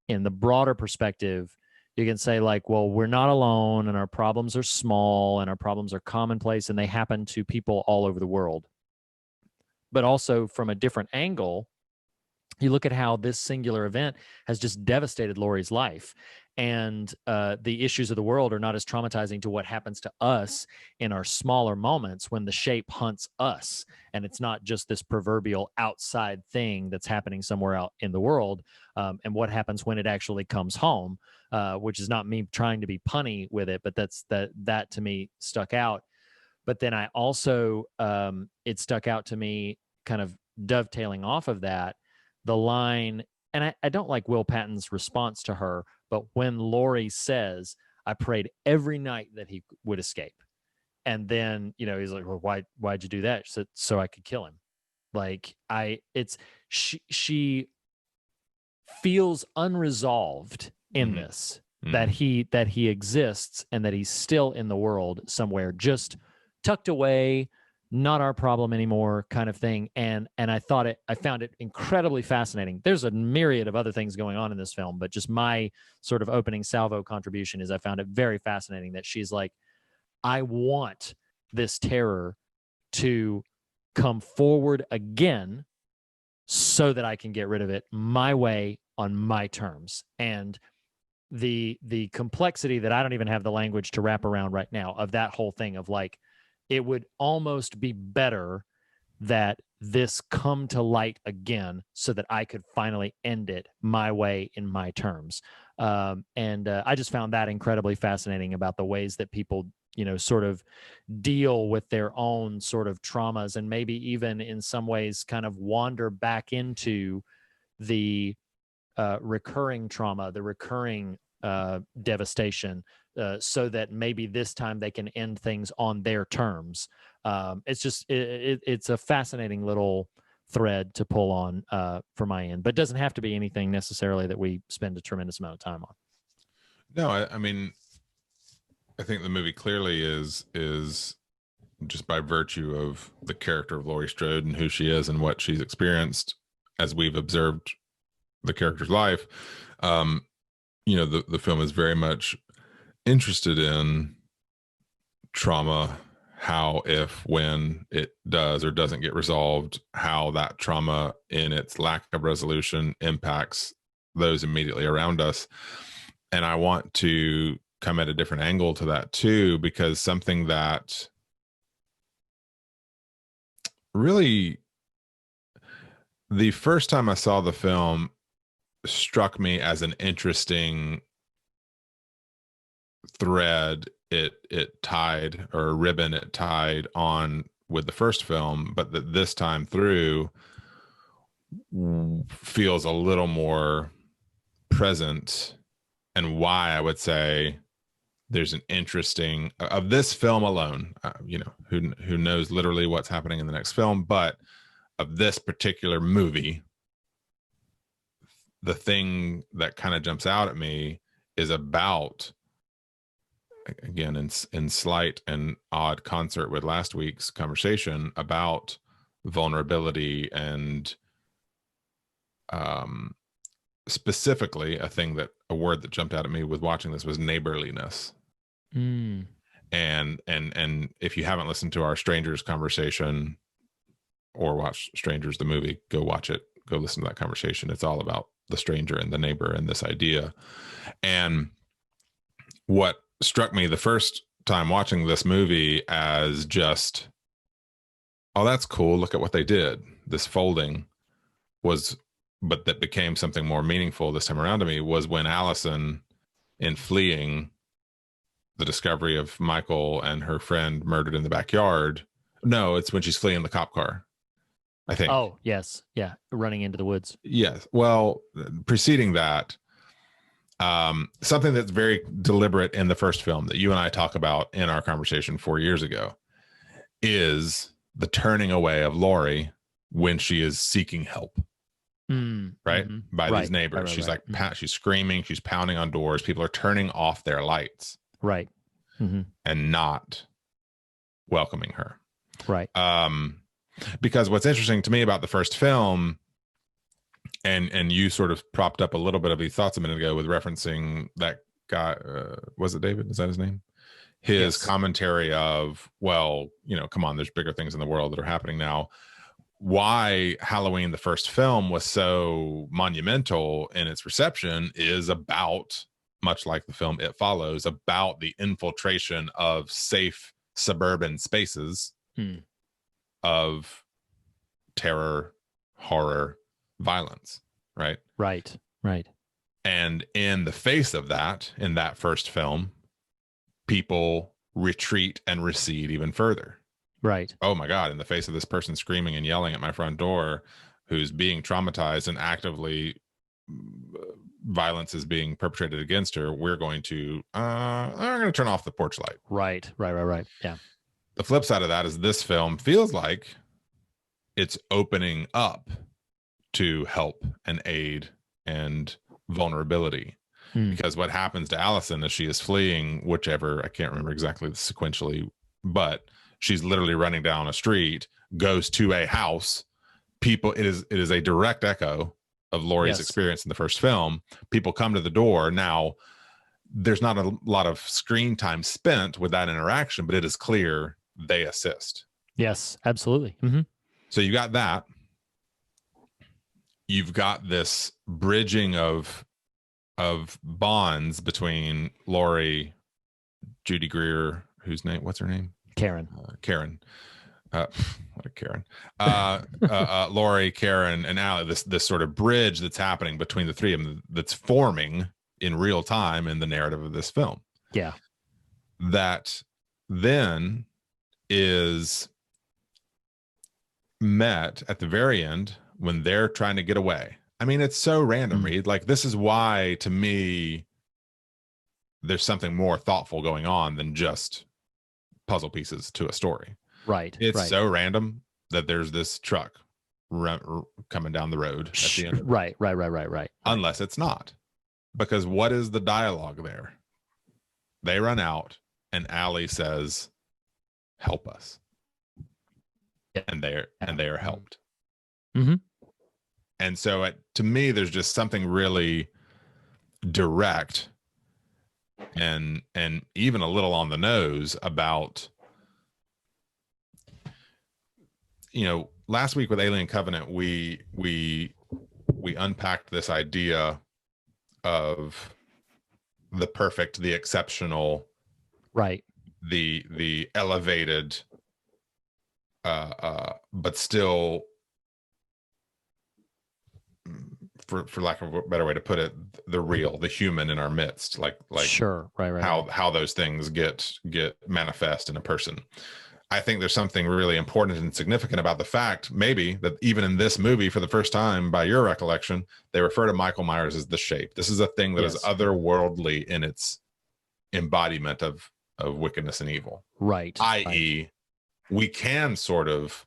C: in the broader perspective, you can say, like, well, we're not alone, and our problems are small, and our problems are commonplace, and they happen to people all over the world. But also, from a different angle, you look at how this singular event has just devastated Laurie's life, and the issues of the world are not as traumatizing to what happens to us in our smaller moments when the shape hunts us, and it's not just this proverbial outside thing that's happening somewhere out in the world, and what happens when it actually comes home, which is not me trying to be punny with it, but that to me stuck out. But then I also, it stuck out to me, kind of dovetailing off of that, the line, and I don't like Will Patton's response to her, but when Laurie says, I prayed every night that he would escape. And then, he's like, well, why'd you do that? She said, so I could kill him. Like, she feels unresolved in this, that he exists and that he's still in the world somewhere, just tucked away, not our problem anymore, kind of thing. And I found it incredibly fascinating. There's a myriad of other things going on in this film, but just my sort of opening salvo contribution is I found it very fascinating that she's like, I want this terror to come forward again so that I can get rid of it my way, on my terms. And the complexity that I don't even have the language to wrap around right now of that whole thing of, like, it would almost be better that this come to light again so that I could finally end it my way, in my terms. And I just found that incredibly fascinating about the ways that people, sort of deal with their own sort of traumas, and maybe even in some ways kind of wander back into the recurring trauma, the recurring devastation, so that maybe this time they can end things on their terms. It's just, it's a fascinating little thread to pull on for my end, but it doesn't have to be anything necessarily that we spend a tremendous amount of time on.
B: No, I mean, I think the movie clearly is just by virtue of the character of Laurie Strode and who she is and what she's experienced as we've observed the character's life. The film is very much interested in trauma, how, if, when it does or doesn't get resolved, how that trauma in its lack of resolution impacts those immediately around us. And I want to come at a different angle to that too, because something that really, the first time I saw the film, struck me as an interesting thread it tied, or a ribbon it tied on with the first film, but that this time through feels a little more present, and why I would say there's an interesting of this film alone, who knows literally what's happening in the next film, but of this particular movie, the thing that kind of jumps out at me is about, again, in slight and odd concert with last week's conversation about vulnerability and specifically a word that jumped out at me with watching this was neighborliness. And if you haven't listened to our Strangers conversation or watch Strangers the movie, go watch it, go listen to that conversation. It's all about the stranger and the neighbor and this idea. And what struck me the first time watching this movie as just, oh, that's cool, look at what they did, this folding, but that became something more meaningful this time around to me was when Allison, in fleeing the discovery of Michael and her friend murdered in the backyard. No, it's when she's fleeing the cop car, I think.
C: Oh, yes. Yeah. Running into the woods.
B: Yes. Well, preceding that, something that's very deliberate in the first film that you and I talk about in our conversation 4 years ago is the turning away of Laurie when she is seeking help. Right. Mm-hmm. By these neighbors. She's like, she's screaming, she's pounding on doors. People are turning off their lights.
C: Right. Mm-hmm.
B: And not welcoming her.
C: Right.
B: Because what's interesting to me about the first film, and you sort of propped up a little bit of these thoughts a minute ago with referencing that guy, was it David? Is that his name? His commentary of, well, come on, there's bigger things in the world that are happening now. Why Halloween, the first film, was so monumental in its reception is about, much like the film It Follows, about the infiltration of safe suburban spaces of terror, horror, violence, right?
C: Right.
B: And in the face of that, in that first film, people retreat and recede even further.
C: Right.
B: Oh my God, in the face of this person screaming and yelling at my front door who's being traumatized and actively violence is being perpetrated against her, we're going to turn off the porch light.
C: Right. Yeah.
B: The flip side of that is this film feels like it's opening up to help and aid and vulnerability. Because what happens to Allison as she is fleeing, whichever, I can't remember exactly sequentially, but she's literally running down a street, goes to a house. People, it is a direct echo of Laurie's experience in the first film. People come to the door. Now, there's not a lot of screen time spent with that interaction, but it is clear they assist.
C: Yes, absolutely. Mm-hmm.
B: So you got that. You've got this bridging of bonds between Laurie, Judy Greer, what's her name?
C: Karen.
B: What a Karen. Laurie, Karen, and Allie, this sort of bridge that's happening between the three of them that's forming in real time in the narrative of this film.
C: Yeah.
B: That then is met at the very end when they're trying to get away. I mean, it's so random, Reed. Like, this is why, to me, there's something more thoughtful going on than just puzzle pieces to a story.
C: Right.
B: It's so random that there's this truck coming down the road at the end.
C: Right.
B: Unless it's not. Because what is the dialogue there? They run out and Allie says, help us. And they are helped.
C: Mm-hmm.
B: And so to me, there's just something really direct and even a little on the nose about, last week with Alien Covenant, we unpacked this idea of the perfect, the exceptional,
C: right,
B: the elevated, but still, for lack of a better way to put it, the real, the human in our midst, like
C: sure, right,
B: how those things get manifest in a person. I think there's something really important and significant about the fact, maybe, that even in this movie, for the first time, by your recollection, they refer to Michael Myers as the Shape. This is a thing that is otherworldly in its embodiment of wickedness and evil.
C: Right.
B: I.e., we can sort of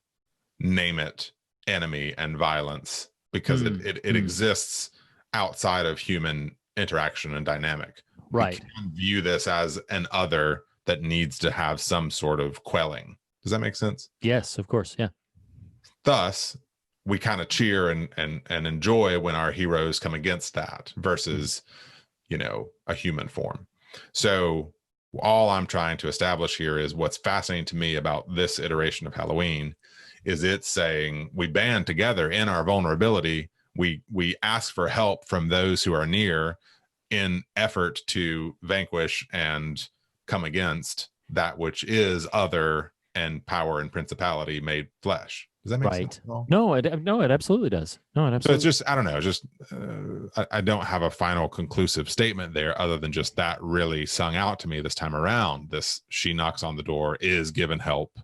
B: name it enemy and violence because it exists outside of human interaction and dynamic.
C: Right.
B: We can view this as an other that needs to have some sort of quelling. Does that make sense?
C: Yes, of course. Yeah.
B: Thus, we kind of cheer and enjoy when our heroes come against that versus, a human form. So all I'm trying to establish here is what's fascinating to me about this iteration of Halloween is it's saying we band together in our vulnerability. We ask for help from those who are near in effort to vanquish and come against that which is other and power and principality made flesh. Does that make sense at all?
C: No, it absolutely does. No, it absolutely.
B: So it's just, I don't know, just I don't have a final conclusive statement there other than just that really sung out to me this time around. This, she knocks on the door, is given help.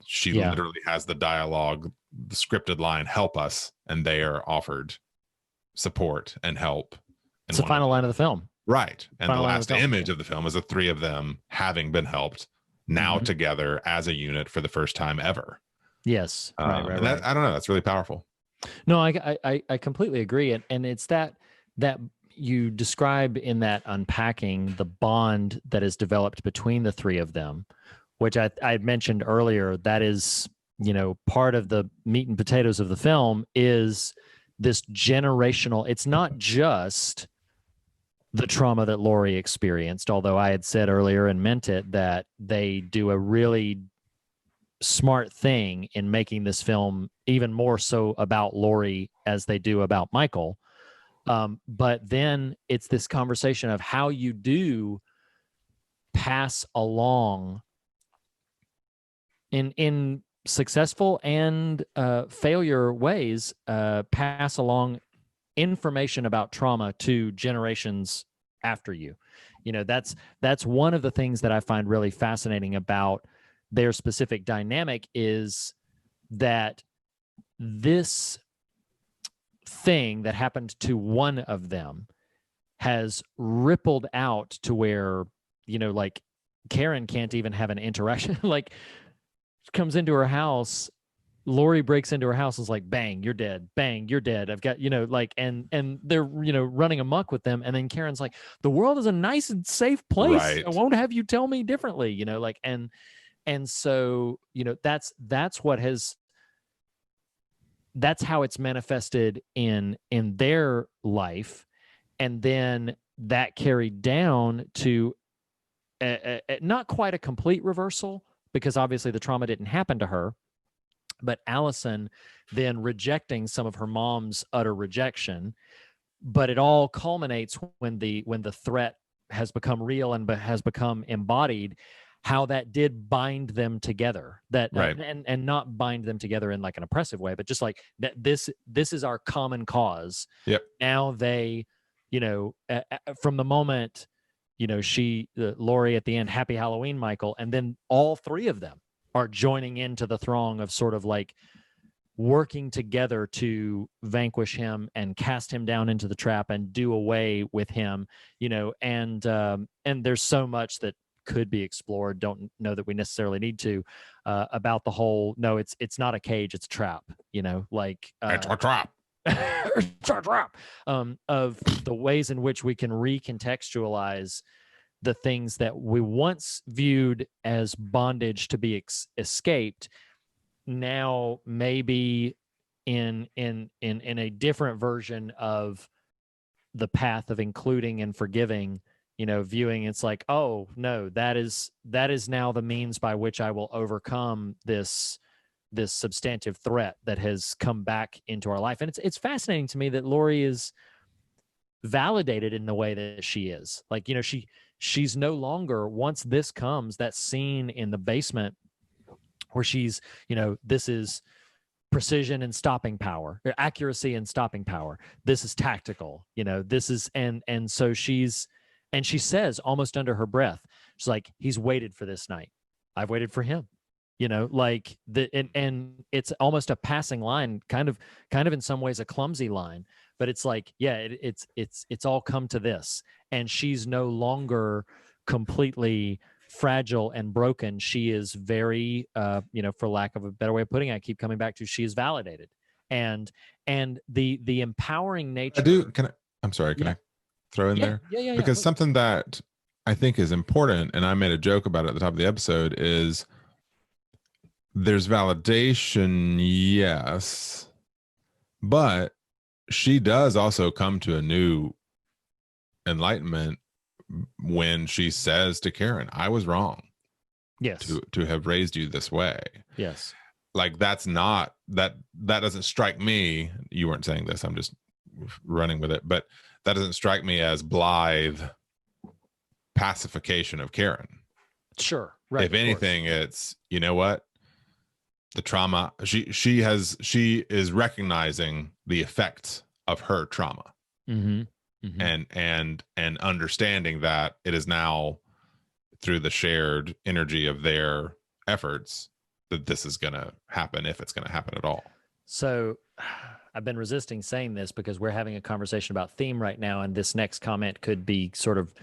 B: She literally has the dialogue, the scripted line, help us, and they are offered support and help.
C: It's the final line of the film.
B: Right. And the last image of the film is the three of them having been helped, now together as a unit for the first time ever.
C: Yes. Right.
B: I don't know. That's really powerful.
C: No, I completely agree. And it's that you describe in that unpacking the bond that is developed between the three of them, which I had mentioned earlier. That is, part of the meat and potatoes of the film is this generational. It's not just the trauma that Laurie experienced, although I had said earlier and meant it that they do a really smart thing in making this film even more so about Laurie as they do about Michael. But then it's this conversation of how you do pass along in successful and failure ways, pass along information about trauma to generations after you. That's one of the things that I find really fascinating about their specific dynamic is that this thing that happened to one of them has rippled out to where, like Karen can't even have an interaction. Like, comes into her house, Laurie breaks into her house, is like, bang, you're dead. Bang, you're dead. I've got, and they're, running amok with them. And then Karen's like, the world is a nice and safe place.
B: Right.
C: I won't have you tell me differently, and so, that's how it's manifested in their life. And then that carried down to not quite a complete reversal, because obviously the trauma didn't happen to her, but Allison then rejecting some of her mom's utter rejection. But it all culminates when the threat has become real and has become embodied, how that did bind them together, that
B: right.
C: and not bind them together in like an oppressive way, but just like that this is our common cause.
B: Yep.
C: Now they, from the moment, Laurie at the end, happy Halloween, Michael, and then all three of them are joining into the throng of sort of like working together to vanquish him and cast him down into the trap and do away with him, and there's so much that could be explored. Don't know that we necessarily need to, about the whole, no, it's not a cage, it's a trap, like
B: it's a trap.
C: Of the ways in which we can recontextualize the things that we once viewed as bondage to be escaped, now maybe in a different version of the path of including and forgiving, viewing it's like, oh no, that is now the means by which I will overcome this substantive threat that has come back into our life. And it's fascinating to me that Laurie is validated in the way that she is. Like, she's no longer, once this comes, that scene in the basement where she's, this is precision and stopping power, or accuracy and stopping power. This is tactical, this is, and so she says almost under her breath, she's like, he's waited for this night. I've waited for him. Like and it's almost a passing line, kind of in some ways a clumsy line, but it's like, yeah, it's all come to this, and she's no longer completely fragile and broken. She is very, for lack of a better way of putting it, I keep coming back to, she is validated, and the empowering nature.
B: I'm sorry, can I throw in there?
C: Yeah.
B: Because
C: Please.
B: something that I think is important, and I made a joke about it at the top of the episode, is there's validation, yes, but she does also come to a new enlightenment when she says to Karen, I was wrong.
C: Yes.
B: To have raised you this way.
C: Yes.
B: Like that doesn't strike me. You weren't saying this, I'm just running with it, but that doesn't strike me as blithe pacification of Karen.
C: Sure. Right.
B: If anything, it's, you know what? The trauma, she is recognizing the effects of her trauma.
C: Mm-hmm. Mm-hmm.
B: And understanding that it is now through the shared energy of their efforts that this is going to happen, if it's going to happen at all.
C: So I've been resisting saying this because we're having a conversation about theme right now, and this next comment could be sort of,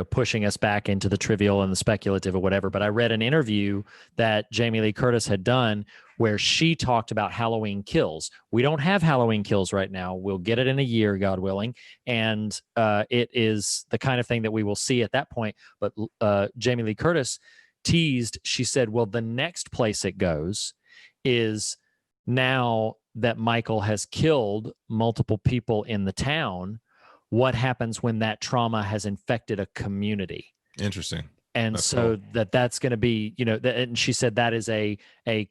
C: pushing us back into the trivial and the speculative or whatever. But I read an interview that Jamie Lee Curtis had done where she talked about Halloween Kills. We don't have Halloween Kills right now. We'll get it in a year, God willing. And it is the kind of thing that we will see at that point. But Jamie Lee Curtis teased, she said, well, the next place it goes is now that Michael has killed multiple people in the town, what happens when that trauma has infected a community?
B: Interesting.
C: And
B: that's
C: so
B: cool.
C: that's going to be, and she said that is a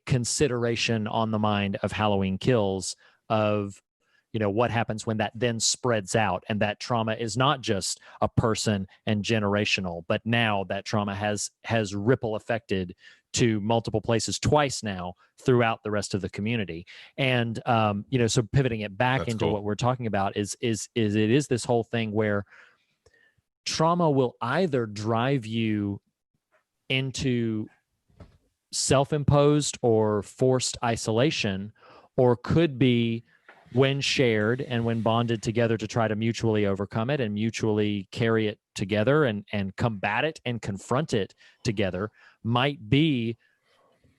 C: consideration on the mind of Halloween Kills of, what happens when that then spreads out, and that trauma is not just a person and generational, but now that trauma has ripple affected to multiple places twice now throughout the rest of the community. And, so pivoting it back
B: That's
C: into
B: cool.
C: what we're talking about is it is this whole thing where trauma will either drive you into self-imposed or forced isolation, or could be, when shared and when bonded together to try to mutually overcome it and mutually carry it together and combat it and confront it together, might be,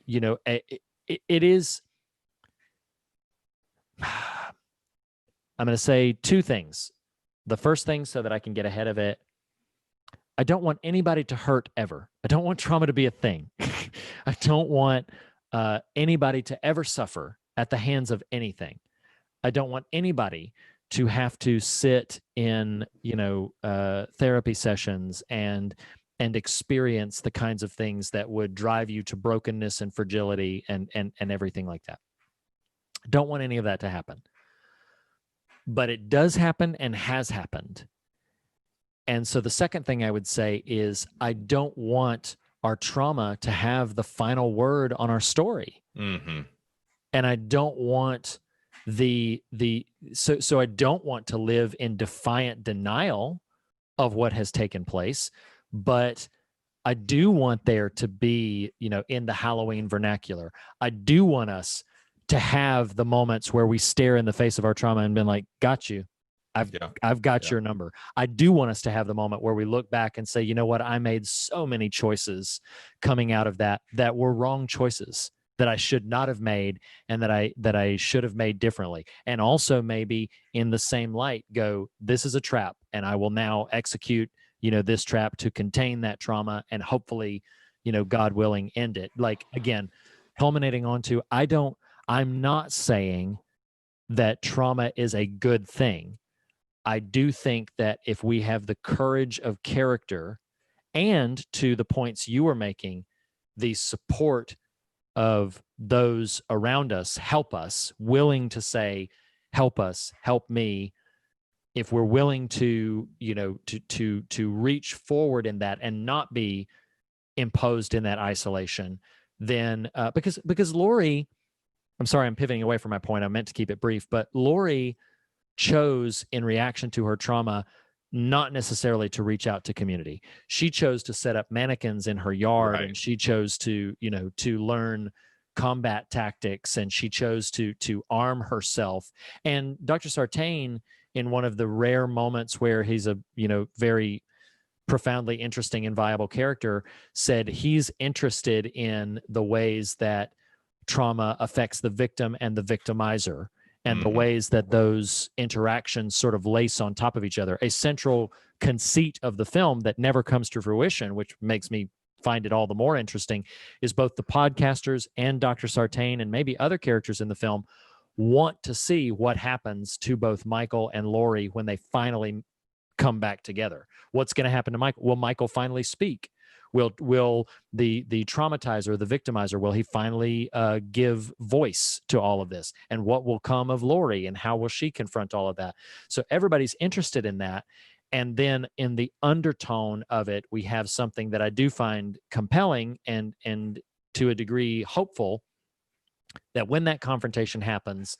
C: it is. I'm going to say two things. The first thing, so that I can get ahead of it, I don't want anybody to hurt ever. I don't want trauma to be a thing. I don't want anybody to ever suffer at the hands of anything. I don't want anybody to have to sit in, therapy sessions and experience the kinds of things that would drive you to brokenness and fragility and everything like that. Don't want any of that to happen. But it does happen and has happened. And so the second thing I would say is, I don't want our trauma to have the final word on our story.
B: Mm-hmm.
C: And I don't want so I don't want to live in defiant denial of what has taken place, but I do want there to be, in the Halloween vernacular, I do want us to have the moments where we stare in the face of our trauma and been like, got you. I've got your number. I do want us to have the moment where we look back and say, you know what, I made so many choices coming out of that were wrong choices, that I should not have made, and that I should have made differently. And also maybe in the same light go, this is a trap, and I will now execute, this trap to contain that trauma and hopefully, God willing, end it. Like, again, culminating onto, I'm not saying that trauma is a good thing. I do think that if we have the courage of character, and to the points you were making, the support of those around us, help us, willing to say, help us, help me. If we're willing to, to reach forward in that and not be imposed in that isolation, then because Laurie, I'm sorry, I'm pivoting away from my point. I meant to keep it brief, but Laurie chose, in reaction to her trauma, not necessarily to reach out to community. She chose to set up mannequins in her yard, right. And she chose to, to learn combat tactics, and she chose to arm herself. And Dr. Sartain, in one of the rare moments where he's a, very profoundly interesting and viable character, said he's interested in the ways that trauma affects the victim and the victimizer. and the ways that those interactions sort of lace on top of each other. A central conceit of the film that never comes to fruition, which makes me find it all the more interesting, is both the podcasters and Dr. Sartain and maybe other characters in the film want to see what happens to both Michael and Laurie when they finally come back together. What's going to happen to Michael? Will Michael finally speak? Will the traumatizer, the victimizer, will he finally give voice to all of this? And what will come of Laurie, and how will she confront all of that? So everybody's interested in that. And then in the undertone of it, we have something that I do find compelling and to a degree hopeful, that when that confrontation happens,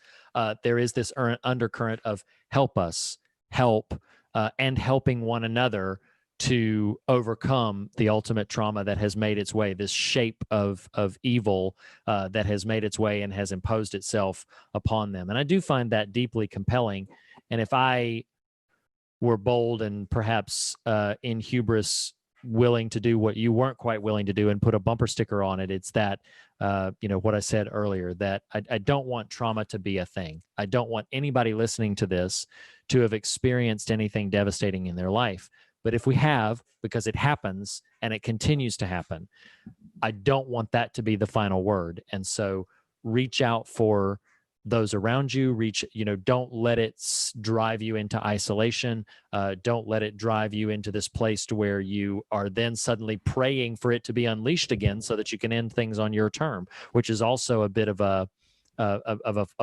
C: there is this undercurrent of help us, help, and helping one another to overcome the ultimate trauma that has made its way, this shape of evil that has made its way and has imposed itself upon them. And I do find that deeply compelling. And if I were bold and perhaps in hubris willing to do what you weren't quite willing to do and put a bumper sticker on it, it's that, what I said earlier, that I don't want trauma to be a thing. I don't want anybody listening to this to have experienced anything devastating in their life. But if we have, because it happens and it continues to happen, I don't want that to be the final word. And so reach out for those around you. Don't let it drive you into isolation. Don't let it drive you into this place to where you are then suddenly praying for it to be unleashed again so that you can end things on your term, which is also a bit of a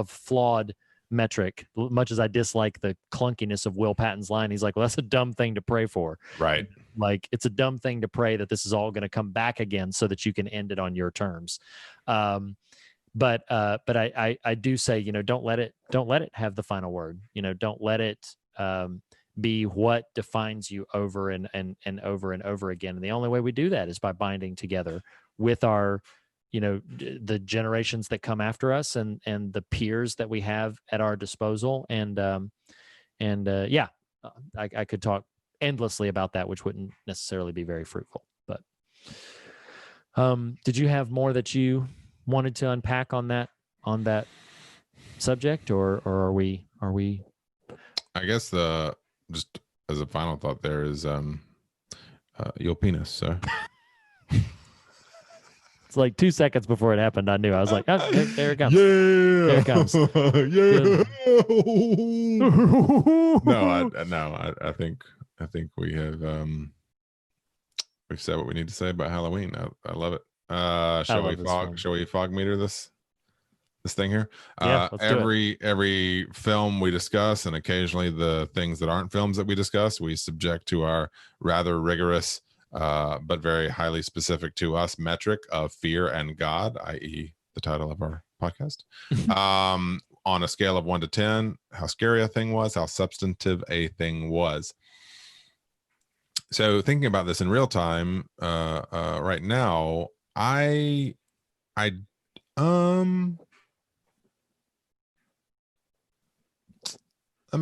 C: flawed metric. Much as I dislike the clunkiness of Will Patton's line, he's like, well, that's a dumb thing to pray for.
B: Right.
C: Like, it's a dumb thing to pray that this is all going to come back again so that you can end it on your terms. But I do say, don't let it have the final word. Don't let it be what defines you over and over and over again. And the only way we do that is by binding together with our, the generations that come after us and the peers that we have at our disposal. I could talk endlessly about that, which wouldn't necessarily be very fruitful. But did you have more that you wanted to unpack on that subject, or are we
B: I guess just as a final thought there is your penis, sir.
C: It's like 2 seconds before it happened, I knew. I was like, oh, there it comes.
B: Yeah.
C: There it comes.
B: Yeah. No, I think we have we've said what we need to say about Halloween. I love it. Shall we fog meter this thing here?
C: Yeah, let's do it.
B: Every film we discuss, and occasionally the things that aren't films that we discuss, we subject to our rather rigorous but very highly specific to us metric of fear and God, i.e. the title of our podcast. On a scale of 1 to 10, how scary a thing was, how substantive a thing was. So thinking about this in real time, right now, I'm gonna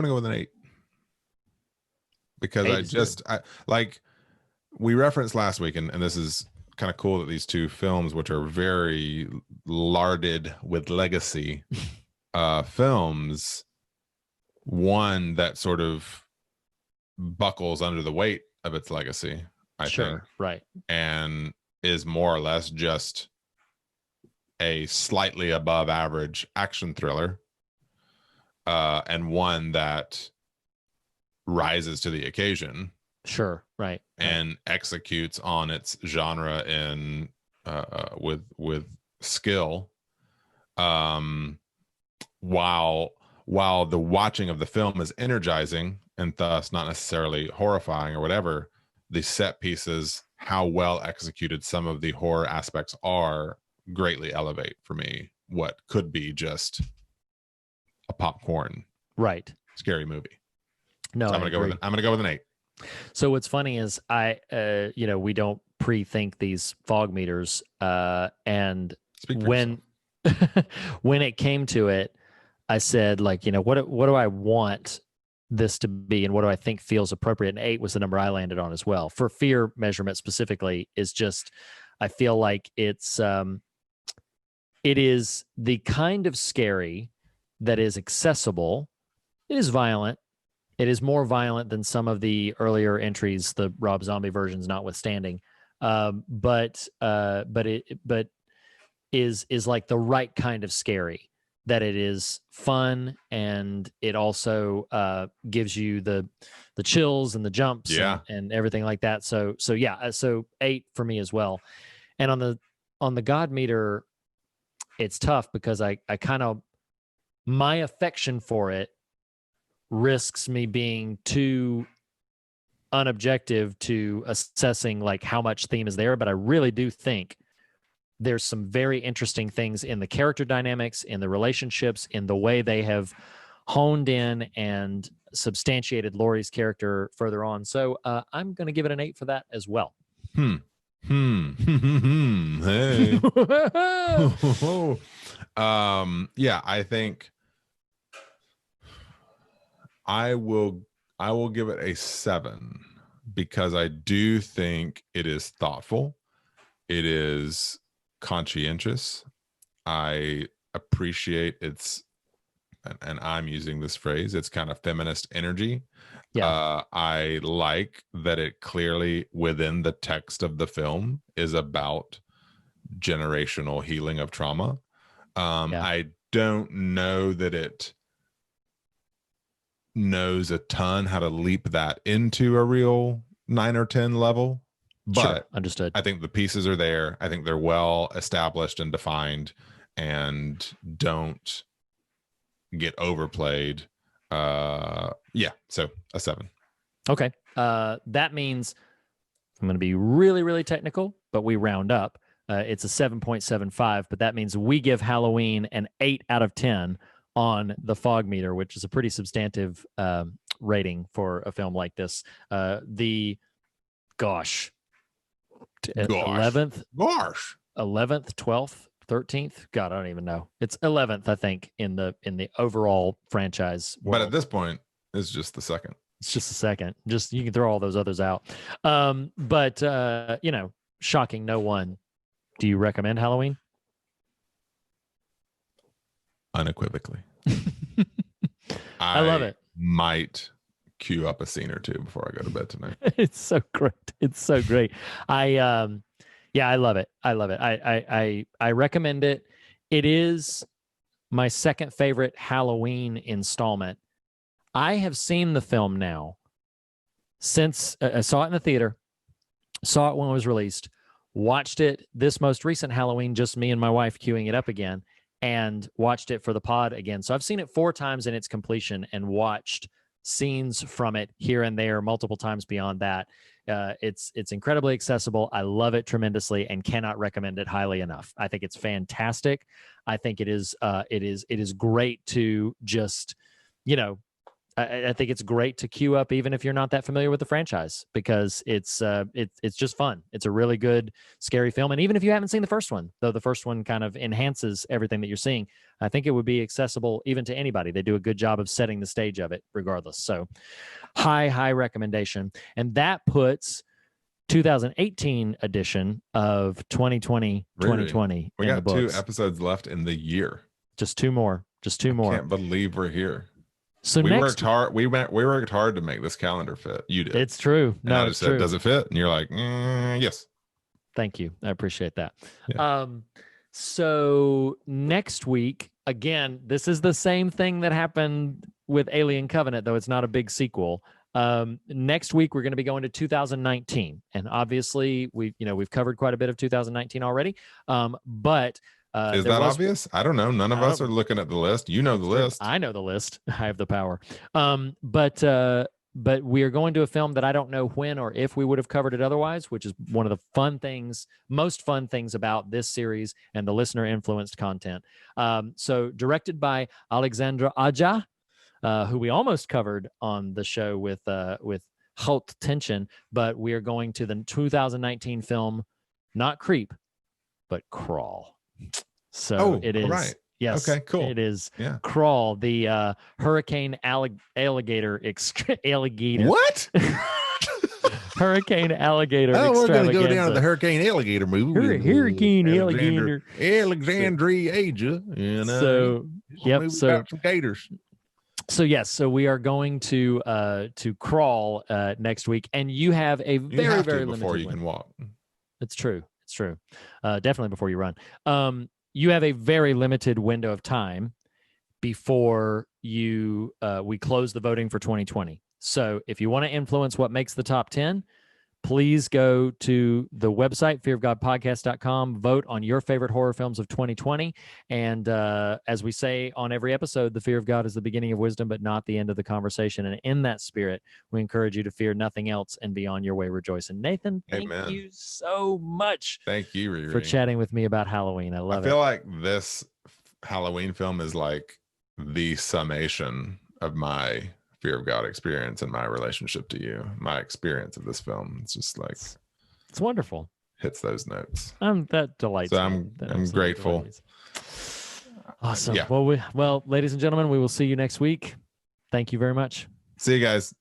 B: go with an 8 because we referenced last week, and this is kind of cool that these two films, which are very larded with legacy films, one that sort of buckles under the weight of its legacy, I think,
C: right,
B: and is more or less just a slightly above average action thriller, and one that rises to the occasion.
C: Sure, right.
B: And executes on its genre in with skill, while the watching of the film is energizing and thus not necessarily horrifying or whatever, the set pieces, how well executed some of the horror aspects are, greatly elevate for me what could be just a popcorn
C: right
B: scary movie.
C: No,
B: so I'm gonna go with an 8.
C: So what's funny is we don't pre-think these fog meters, and when when it came to it, I said, like, what do I want this to be, and what do I think feels appropriate? And 8 was the number I landed on as well. For fear measurement specifically, is just, I feel like it is the kind of scary that is accessible. It is violent. It is more violent than some of the earlier entries, the Rob Zombie versions notwithstanding. But is like the right kind of scary, that it is fun, and it also gives you the chills and the jumps and everything like that. So 8 for me as well. And on the God meter, it's tough because I kind of, my affection for it risks me being too unobjective to assessing like how much theme is there, but I really do think there's some very interesting things in the character dynamics, in the relationships, in the way they have honed in and substantiated Laurie's character further on. So I'm going to give it an 8 for that as well.
B: Hey. Yeah, I think I will give it a 7 because I do think it is thoughtful. It is conscientious. I appreciate its, and I'm using this phrase, it's kind of feminist energy. Yeah. I like that it clearly within the text of the film is about generational healing of trauma. I don't know that it knows a ton how to leap that into a real 9 or 10 level, but
C: sure, understood.
B: I think the pieces are there. I think they're well established and defined and don't get overplayed. So a 7.
C: Okay. That means I'm going to be really, really technical, but we round up. It's a 7.75, but that means we give Halloween an 8 out of 10 on the fog meter, which is a pretty substantive rating for a film like this. 11th, 12th, 13th. God, I don't even know. It's 11th, I think, in the overall franchise world.
B: But at this point, it's just the second.
C: It's just the second. Just you can throw all those others out. But shocking no one. Do you recommend Halloween?
B: Unequivocally.
C: I love it.
B: Might queue up a scene or two before I go to bed tonight.
C: It's so great. It's so great. I love it. I love it. I recommend it. It is my second favorite Halloween installment. I have seen the film now since I saw it in the theater, saw it when it was released, watched it this most recent Halloween, just me and my wife queuing it up again, and watched it for the pod again. So I've seen it 4 times in its completion and watched scenes from it here and there multiple times beyond that. It's incredibly accessible. I love it tremendously and cannot recommend it highly enough. I think it's fantastic. I think it is great to just, I think it's great to queue up even if you're not that familiar with the franchise, because it's just fun. It's a really good scary film, and even if you haven't seen the first one, though the first one kind of enhances everything that you're seeing, I think it would be accessible even to anybody. They do a good job of setting the stage of it regardless. So high recommendation. And that puts 2018 edition of 2020 2020
B: we
C: in
B: got
C: the books.
B: 2 episodes left in the year.
C: Just two more. I
B: can't believe we're here.
C: So
B: we worked hard. We worked hard to make this calendar fit. You did.
C: It's true.
B: And I just said, does it fit? And you're like, yes.
C: Thank you. I appreciate that.
B: Yeah.
C: So next week, again, this is the same thing that happened with Alien Covenant, though it's not a big sequel. Next week, we're going to be going to 2019. And obviously, we've covered quite a bit of 2019 already. But
B: is that obvious? I don't know. None of us are looking at the list. You know the list.
C: I know the list. I have the power. But we are going to a film that I don't know when or if we would have covered it otherwise, which is one of the most fun things about this series and the listener influenced content. So directed by Alexandra Aja, who we almost covered on the show with Haute Tension, but we are going to the 2019 film, not Creep, but Crawl. So it is. Right. Yes. Okay, cool. It is Crawl, the hurricane alligator.
B: What?
C: Hurricane alligator.
B: Oh, we're going to go down to the hurricane alligator movie.
C: Hurricane alligator.
B: Alexandria Aja.
C: So Yep.
B: Maybe
C: So
B: got some gators.
C: So yes, so we are going to crawl next week, and you have a
B: You
C: very
B: have
C: very
B: to before
C: limited
B: you can walk.
C: It's true. It's true. Definitely before you run. You have a very limited window of time before you we close the voting for 2020. So if you want to influence what makes the top 10, please go to the website, fearofgodpodcast.com, vote on your favorite horror films of 2020. And as we say on every episode, the fear of God is the beginning of wisdom, but not the end of the conversation. And in that spirit, we encourage you to fear nothing else and be on your way rejoicing. Nathan, thank
B: Amen.
C: you so much
B: Thank you, Riri,
C: for chatting with me about Halloween. I love it.
B: I feel like this Halloween film is like the summation of my fear of God experience and my relationship to you. My experience of this film, it's just like
C: it's wonderful.
B: Hits those notes.
C: That delights me.
B: I'm grateful.
C: Awesome.
B: Yeah.
C: Well, ladies and gentlemen, we will see you next week. Thank you very much.
B: See you guys.